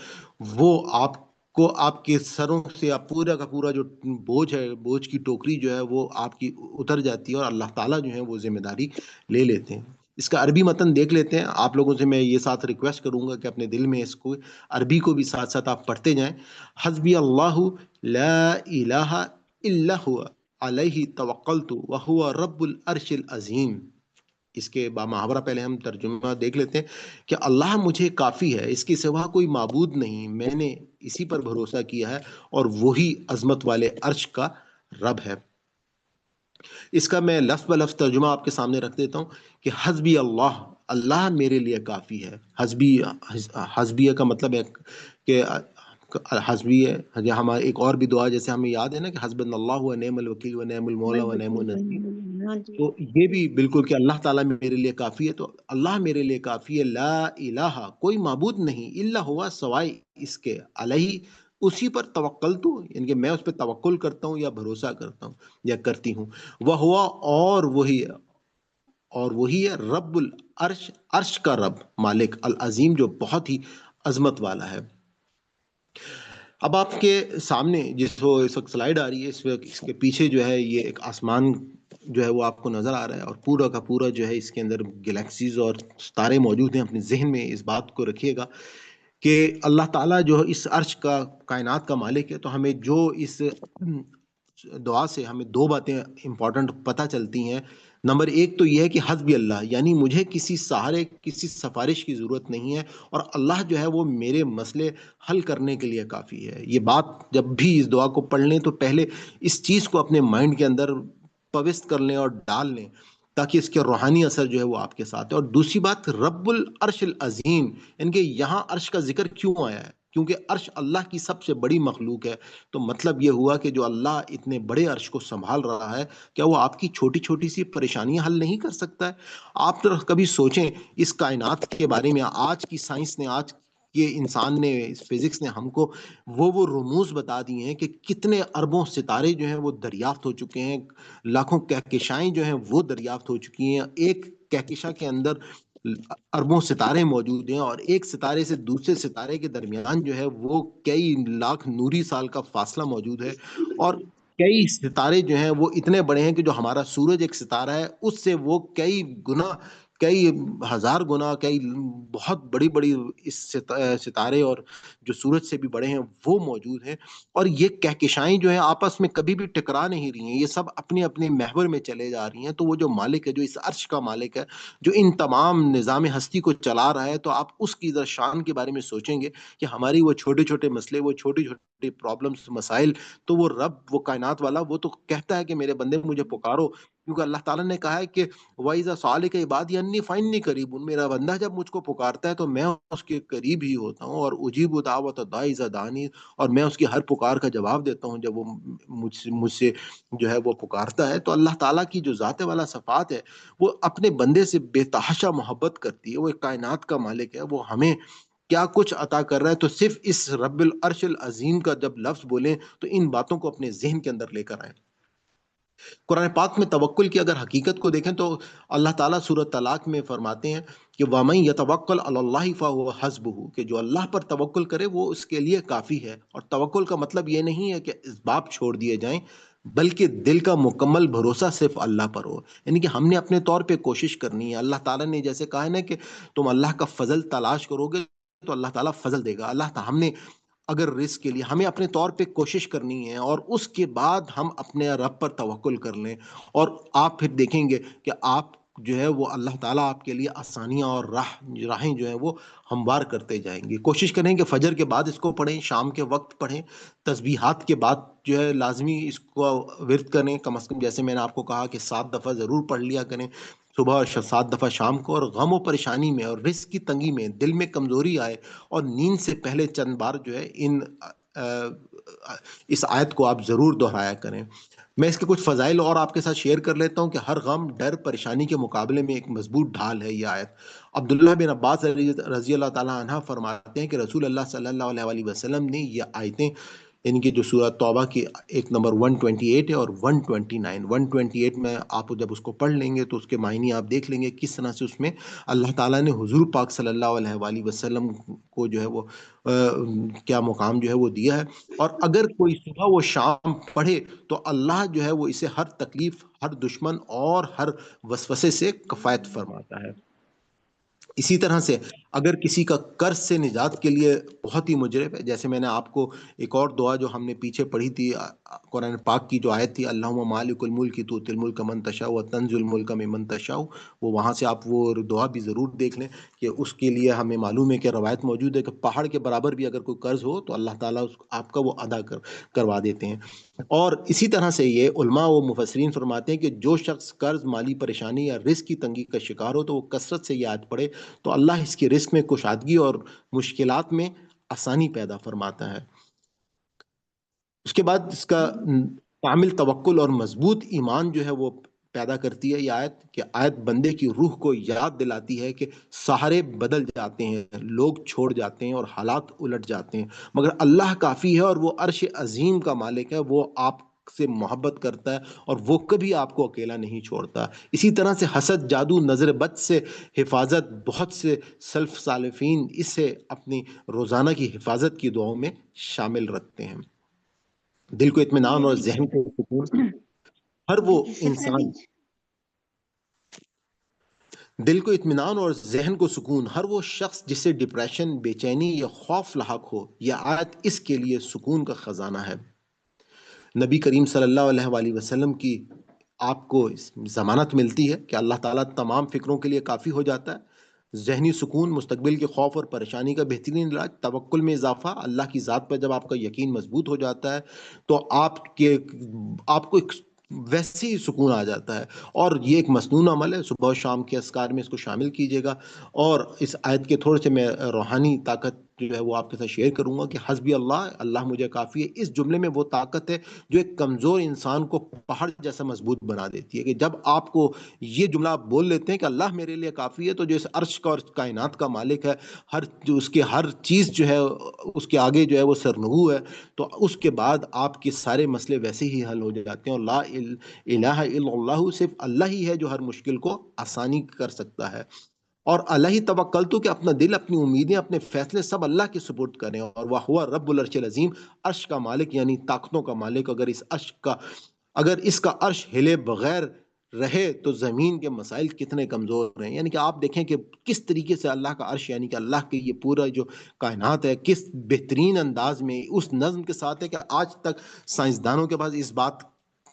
وہ آپ کو آپ کے سروں سے پورا کا پورا جو بوجھ ہے، بوجھ کی ٹوکری جو ہے وہ آپ کی اتر جاتی ہے، اور اللہ تعالیٰ جو ہے وہ ذمہ داری لے لیتے ہیں. اس کا عربی متن دیکھ لیتے ہیں. آپ لوگوں سے میں یہ ساتھ ریکویسٹ کروں گا کہ اپنے دل میں اس کو عربی کو بھی ساتھ ساتھ آپ پڑھتے جائیں. حسبی اللہ لا الہ الا ہوا علیہ توکلت وہو رب العرش العظیم. اس کے محاورہ پہلے ہم ترجمہ دیکھ لیتے ہیں کہ اللہ مجھے کافی ہے، اس کے سوا کوئی معبود نہیں، میں نے اسی پر بھروسہ کیا ہے اور وہی عظمت والے عرش کا رب ہے. اس کا میں لفظ بہ لفظ ترجمہ آپ کے سامنے رکھ دیتا ہوں کہ حسبی اللہ، اللہ میرے لیے کافی ہے. حسبیہ کا مطلب ہے کہ حسبی ہے. ہمارے ایک اور بھی دعا جیسے ہمیں یاد ہے نا کہ حسبنا اللہ و نعم الوکیل و نعم المولا و نعم النصیر. تو یہ بھی بالکل کہ اللہ تعالیٰ میرے لیے کافی ہے. تو اللہ میرے لیے کافی ہے، لا الہ کوئی معبود نہیں، الا ہوا سوائے اس کے، علیہ اسی پر توکل تو یعنی کہ میں اس پہ توکل کرتا ہوں یا بھروسہ کرتا ہوں یا کرتی ہوں. وہ ہوا اور وہی ہے رب العرش، عرش کا رب، مالک، العظیم جو بہت ہی عظمت والا ہے. اب آپ کے سامنے جس وہ اس وقت سلائیڈ آ رہی ہے، اس کے پیچھے جو ہے یہ ایک آسمان جو ہے وہ آپ کو نظر آ رہا ہے، اور پورا کا پورا جو ہے اس کے اندر گلیکسیز اور ستارے موجود ہیں. اپنے ذہن میں اس بات کو رکھیے گا کہ اللہ تعالیٰ جو اس عرش کا، کائنات کا مالک ہے. تو ہمیں جو اس دعا سے ہمیں دو باتیں امپورٹنٹ پتہ چلتی ہیں. نمبر ایک تو یہ ہے کہ حسبی اللہ، یعنی مجھے کسی سہارے، کسی سفارش کی ضرورت نہیں ہے، اور اللہ جو ہے وہ میرے مسئلے حل کرنے کے لیے کافی ہے. یہ بات جب بھی اس دعا کو پڑھ لیں تو پہلے اس چیز کو اپنے مائنڈ کے اندر پوست کر لیں اور ڈال لیں تاکہ اس کے روحانی اثر جو ہے وہ آپ کے ساتھ ہے. اور دوسری بات، رب العرش العظیم، یعنی کہ یہاں عرش کا ذکر کیوں آیا ہے؟ کیونکہ عرش اللہ کی سب سے بڑی مخلوق ہے. تو مطلب یہ ہوا کہ جو اللہ اتنے بڑے عرش کو سنبھال رہا ہے، کیا وہ آپ کی چھوٹی چھوٹی سی پریشانیاں حل نہیں کر سکتا ہے؟ آپ کبھی سوچیں اس کائنات کے بارے میں. آج کی سائنس نے، آج یہ انسان نے، اس فزکس نے ہم کو وہ رموز بتا دیے ہیں کہ کتنے اربوں ستارے جو ہیں وہ دریافت ہو چکے ہیں، لاکھوں کہکشائیں جو ہیں وہ دریافت ہو چکی ہیں، ایک کہکشاں کے اندر اربوں ستارے موجود ہیں، اور ایک ستارے سے دوسرے ستارے کے درمیان جو ہے وہ کئی لاکھ نوری سال کا فاصلہ موجود ہے، اور کئی ستارے جو ہیں وہ اتنے بڑے ہیں کہ جو ہمارا سورج ایک ستارہ ہے اس سے وہ کئی گنا، کئی ہزار گنا، کئی بہت بڑی بڑی اس ستارے اور جو سورج سے بھی بڑے ہیں وہ موجود ہیں، اور یہ کہکشائیں جو ہیں آپس میں کبھی بھی ٹکرا نہیں رہی ہیں، یہ سب اپنے اپنے محور میں چلے جا رہی ہیں۔ تو وہ جو مالک ہے، جو اس عرش کا مالک ہے، جو ان تمام نظام ہستی کو چلا رہا ہے، تو آپ اس کی ذرا شان کے بارے میں سوچیں گے کہ ہماری وہ چھوٹے چھوٹے مسئلے، وہ چھوٹی چھوٹی پرابلمس، مسائل، تو وہ رب، وہ کائنات والا، وہ تو کہتا ہے کہ میرے بندے مجھے پکارو، کیونکہ اللہ تعالیٰ نے کہا ہے کہ وَإِذَا سَأَلَكَ عِبَادِي عَنِّي فَإِنِّي قَرِيبٌ، میرا بندہ جب مجھ کو پکارتا ہے تو میں اس کے قریب ہی ہوتا ہوں، اور اجیب دعوت الداعی اذا دعانی، اور میں اس کی ہر پکار کا جواب دیتا ہوں جب وہ مجھ سے جو ہے وہ پکارتا ہے۔ تو اللہ تعالیٰ کی جو ذات والا صفات ہے وہ اپنے بندے سے بے تحاشا محبت کرتی ہے، وہ ایک کائنات کا مالک ہے، وہ ہمیں کیا کچھ عطا کر رہا ہے۔ تو صرف اس رب العرش العظیم کا جب لفظ بولیں تو ان باتوں کو اپنے ذہن کے اندر لے کر آئیں۔ قرآن پاک میں توکل کی اگر حقیقت کو دیکھیں تو اللہ تعالیٰ سورۃ طلاق میں فرماتے ہیں کہ وَمَن يَتَوَكَّلْ عَلَى اللَّهِ فَهُوَ حَسْبُهُ، کہ جو اللہ پر توکل کرے وہ اس کے لیے کافی ہے۔ اور توکل کا مطلب یہ نہیں ہے کہ اسباب چھوڑ دیے جائیں، بلکہ دل کا مکمل بھروسہ صرف اللہ پر ہو، یعنی کہ ہم نے اپنے طور پہ کوشش کرنی ہے۔ اللہ تعالیٰ نے جیسے کہا ہے نا کہ تم اللہ کا فضل تلاش کرو گے تو اللہ تعالیٰ فضل دے گا۔ ہم نے اگر رزق کے لیے ہمیں اپنے طور پہ کوشش کرنی ہے، اور اس کے بعد ہم اپنے رب پر توکل کر لیں، اور آپ پھر دیکھیں گے کہ آپ جو ہے وہ اللہ تعالیٰ آپ کے لیے آسانیاں اور راہیں جو ہیں وہ ہموار کرتے جائیں گے۔ کوشش کریں کہ فجر کے بعد اس کو پڑھیں، شام کے وقت پڑھیں، تسبیحات کے بعد جو ہے لازمی اس کو ورد کریں، کم از کم جیسے میں نے آپ کو کہا کہ 7 دفعہ ضرور پڑھ لیا کریں صبح، اور 7 دفعہ شام کو۔ اور غم و پریشانی میں اور رزق کی تنگی میں، دل میں کمزوری آئے اور نیند سے پہلے چند بار جو ہے اس آیت کو آپ ضرور دہرایا کریں۔ میں اس کے کچھ فضائل اور آپ کے ساتھ شیئر کر لیتا ہوں کہ ہر غم، ڈر، پریشانی کے مقابلے میں ایک مضبوط ڈھال ہے یہ آیت۔ عبداللہ بن عباس رضی اللہ تعالیٰ عنہ فرماتے ہیں کہ رسول اللہ صلی اللہ علیہ وسلم نے یہ آیتیں، یعنی کہ جو سورۃ توبہ کی ایک نمبر 128 ہے اور 129، 128 میں آپ جب اس کو پڑھ لیں گے تو اس کے معنی آپ دیکھ لیں گے کس طرح سے اس میں اللہ تعالیٰ نے حضور پاک صلی اللہ علیہ وسلم کو جو ہے وہ کیا مقام جو ہے وہ دیا ہے۔ اور اگر کوئی صبح و شام پڑھے تو اللہ جو ہے وہ اسے ہر تکلیف، ہر دشمن اور ہر وسوسے سے کفایت فرماتا ہے۔ اسی طرح سے اگر کسی کا قرض سے نجات کے لیے بہت ہی مجرب ہے، جیسے میں نے آپ کو ایک اور دعا جو ہم نے پیچھے پڑھی تھی قرآن پاک کی جو آیت تھی، اللہم مالک الملک تؤتی الملک من تشاء وتنزع الملک ممن تشاء، وہ وہاں سے آپ وہ دعا بھی ضرور دیکھ لیں کہ اس کے لیے ہمیں معلوم ہے کہ روایت موجود ہے کہ پہاڑ کے برابر بھی اگر کوئی قرض ہو تو اللہ تعالیٰ آپ کا وہ ادا کروا دیتے ہیں۔ اور اسی طرح سے یہ علماء و مفسرین فرماتے ہیں کہ جو شخص قرض، مالی پریشانی یا رزق کی تنگی کا شکار ہو تو وہ کثرت سے یہ آیت پڑھے تو اللہ اس کے رزق میں کشادگی اور مشکلات میں آسانی پیدا فرماتا ہے۔ اس کے بعد اس کا کامل توکل اور مضبوط ایمان جو ہے وہ پیدا کرتی ہے یہ آیت، کہ آیت بندے کی روح کو یاد دلاتی ہے کہ سہارے بدل جاتے ہیں، لوگ چھوڑ جاتے ہیں اور حالات الٹ جاتے ہیں، مگر اللہ کافی ہے اور وہ عرش عظیم کا مالک ہے، وہ آپ سے محبت کرتا ہے اور وہ کبھی آپ کو اکیلا نہیں چھوڑتا۔ اسی طرح سے حسد، جادو، نظر بد سے حفاظت، بہت سے سلف سالفین اس سے اپنی روزانہ کی حفاظت کی دعاؤں میں شامل رکھتے ہیں۔ دل کو اطمینان اور ذہن کو سکون، ہر وہ انسان دل کو اطمینان اور ذہن کو سکون، ہر وہ شخص جسے ڈپریشن، بے چینی یا خوف لاحق ہو، یہ آیت اس کے لیے سکون کا خزانہ ہے۔ نبی کریم صلی اللہ علیہ وسلم کی آپ کو ضمانت ملتی ہے کہ اللہ تعالیٰ تمام فکروں کے لیے کافی ہو جاتا ہے۔ ذہنی سکون، مستقبل کے خوف اور پریشانی کا بہترین علاج، توکل میں اضافہ، اللہ کی ذات پر جب آپ کا یقین مضبوط ہو جاتا ہے تو آپ کو ایک ویسے ہی سکون آ جاتا ہے، اور یہ ایک مسنون عمل ہے۔ صبح و شام کے اذکار میں اس کو شامل کیجیے گا، اور اس آیت کے تھوڑے سے میں روحانی طاقت جو ہے وہ آپ کے ساتھ شیئر کروں گا کہ حسبی اللہ، اللہ مجھے کافی ہے. اس جملے میں وہ طاقت ہے جو ایک کمزور انسان کو پہاڑ جیسا مضبوط بنا دیتی ہے، کہ جب آپ کو یہ جملہ آپ بول لیتے ہیں کہ اللہ میرے لیے کافی ہے، تو جو اس عرش کا اور کائنات کا مالک ہے، جو اس کے ہر چیز جو ہے اس کے آگے جو ہے وہ سرنگو ہے، تو اس کے بعد آپ کے سارے مسئلے ویسے ہی حل ہو جاتے ہیں. اور لا الہ الا اللہ، صرف اللہ ہی ہے جو ہر مشکل کو آسانی کر سکتا ہے. اور اللہ ہی توکل تو، کہ اپنا دل، اپنی امیدیں، اپنے فیصلے سب اللہ کے سپورٹ کریں. اور وہ ہوا رب العرش العظیم، عرش کا مالک یعنی طاقتوں کا مالک. اگر اس کا عرش ہلے بغیر رہے تو زمین کے مسائل کتنے کمزور ہیں. یعنی کہ آپ دیکھیں کہ کس طریقے سے اللہ کا عرش، یعنی کہ اللہ کے یہ پورا جو کائنات ہے، کس بہترین انداز میں اس نظم کے ساتھ ہے کہ آج تک سائنسدانوں کے پاس اس بات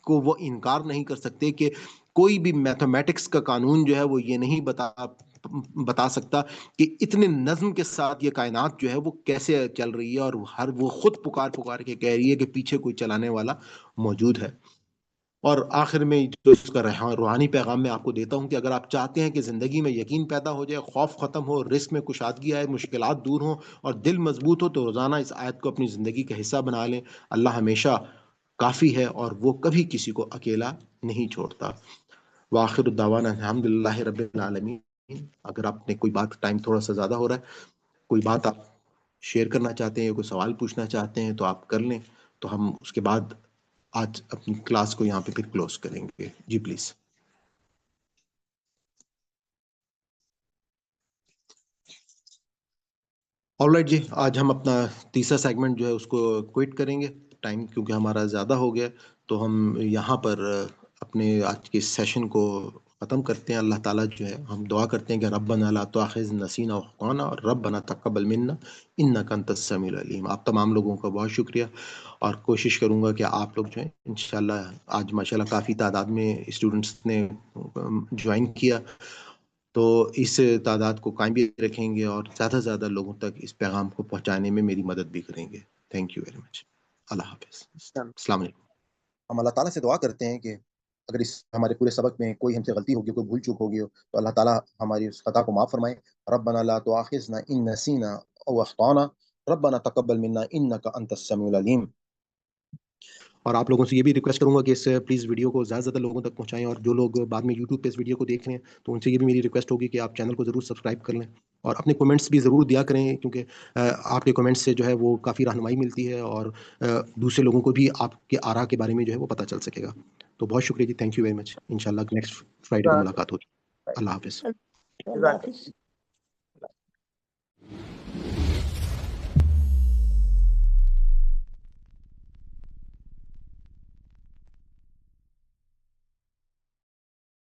کو وہ انکار نہیں کر سکتے کہ کوئی بھی میتھمیٹکس کا قانون جو ہے وہ یہ نہیں بتا سکتا کہ اتنے نظم کے ساتھ یہ کائنات جو ہے وہ کیسے چل رہی ہے. اور وہ خود پکار کے کہہ رہی ہے کہ پیچھے کوئی چلانے والا موجود ہے. اور آخر میں جو اس کا روحانی پیغام میں آپ کو دیتا ہوں کہ اگر آپ چاہتے ہیں کہ زندگی میں یقین پیدا ہو جائے، خوف ختم ہو، رزق میں کشادگی آئے، مشکلات دور ہوں اور دل مضبوط ہو، تو روزانہ اس آیت کو اپنی زندگی کا حصہ بنا لیں. اللہ ہمیشہ کافی ہے اور وہ کبھی کسی کو اکیلا نہیں چھوڑتا. وآخر الدعوانا الحمدللہ رب العالمین. اگر آپ نے کوئی بات، ٹائم تھوڑا سا زیادہ ہو رہا ہے، کوئی بات آپ شیئر کرنا چاہتے ہیں یا کوئی سوال پوچھنا چاہتے ہیں تو آپ کر لیں، تو ہم اس کے بعد آج اپنی کلاس کو یہاں پہ پھر کلوز کریں گے. جی پلیز. آلرائٹ جی، آج ہم اپنا تیسرا سیگمنٹ جو ہے اس کو کوئٹ کریں گے. ٹائم کیونکہ ہمارا زیادہ ہو گیا، تو ہم یہاں پر اپنے آج کے سیشن کو ختم کرتے ہیں. اللہ تعالیٰ جو ہے، ہم دعا کرتے ہیں کہ ربنا لا تؤاخذنا نسینا او اخطانا، اور ربنا تقبل منا انک انت السمیع العلیم. آپ تمام لوگوں کا بہت شکریہ، اور کوشش کروں گا کہ آپ لوگ جو ہیں انشاءاللہ، آج ماشاءاللہ کافی تعداد میں اسٹوڈنٹس نے جوائن کیا، تو اس تعداد کو قائم بھی رکھیں گے اور زیادہ سے زیادہ لوگوں تک اس پیغام کو پہنچانے میں میری مدد بھی کریں گے. Thank you very much. اللہ حافظ. السلام علیکم. ہم اللہ تعالیٰ سے دعا کرتے ہیں کہ اگر اس ہمارے پورے سبق میں کوئی ہم سے غلطی ہوگی، کوئی بھول چوک ہوگی تو اللہ تعالیٰ ہماری اس خطا کو معاف فرمائے. ربنا لا تؤاخذنا ان نسینا او اخطانا ربنا تقبل منا انک انت السمیع العلیم. اور آپ لوگوں سے یہ بھی ریکویسٹ کروں گا کہ اس پلیز ویڈیو کو زیادہ سے زیادہ لوگوں تک پہنچائیں، اور جو لوگ بعد میں یوٹیوب پہ اس ویڈیو کو دیکھ رہے ہیں تو ان سے یہ بھی میری ریکویسٹ ہوگی کہ آپ چینل کو ضرور سبسکرائب کر لیں، اور اپنے کمنٹس بھی ضرور دیا کریں، کیونکہ آپ کے کمنٹس سے جو ہے وہ کافی رہنمائی ملتی ہے اور دوسرے لوگوں کو بھی آپ کے آراء کے بارے میں جو ہے وہ پتہ چل سکے گا. تو بہت شکریہ جی، تھینک یو ویری مچ. انشاءاللہ نیکسٹ فرائیڈے کو ملاقات ہوگی. اللہ حافظ. اللہ حافظ.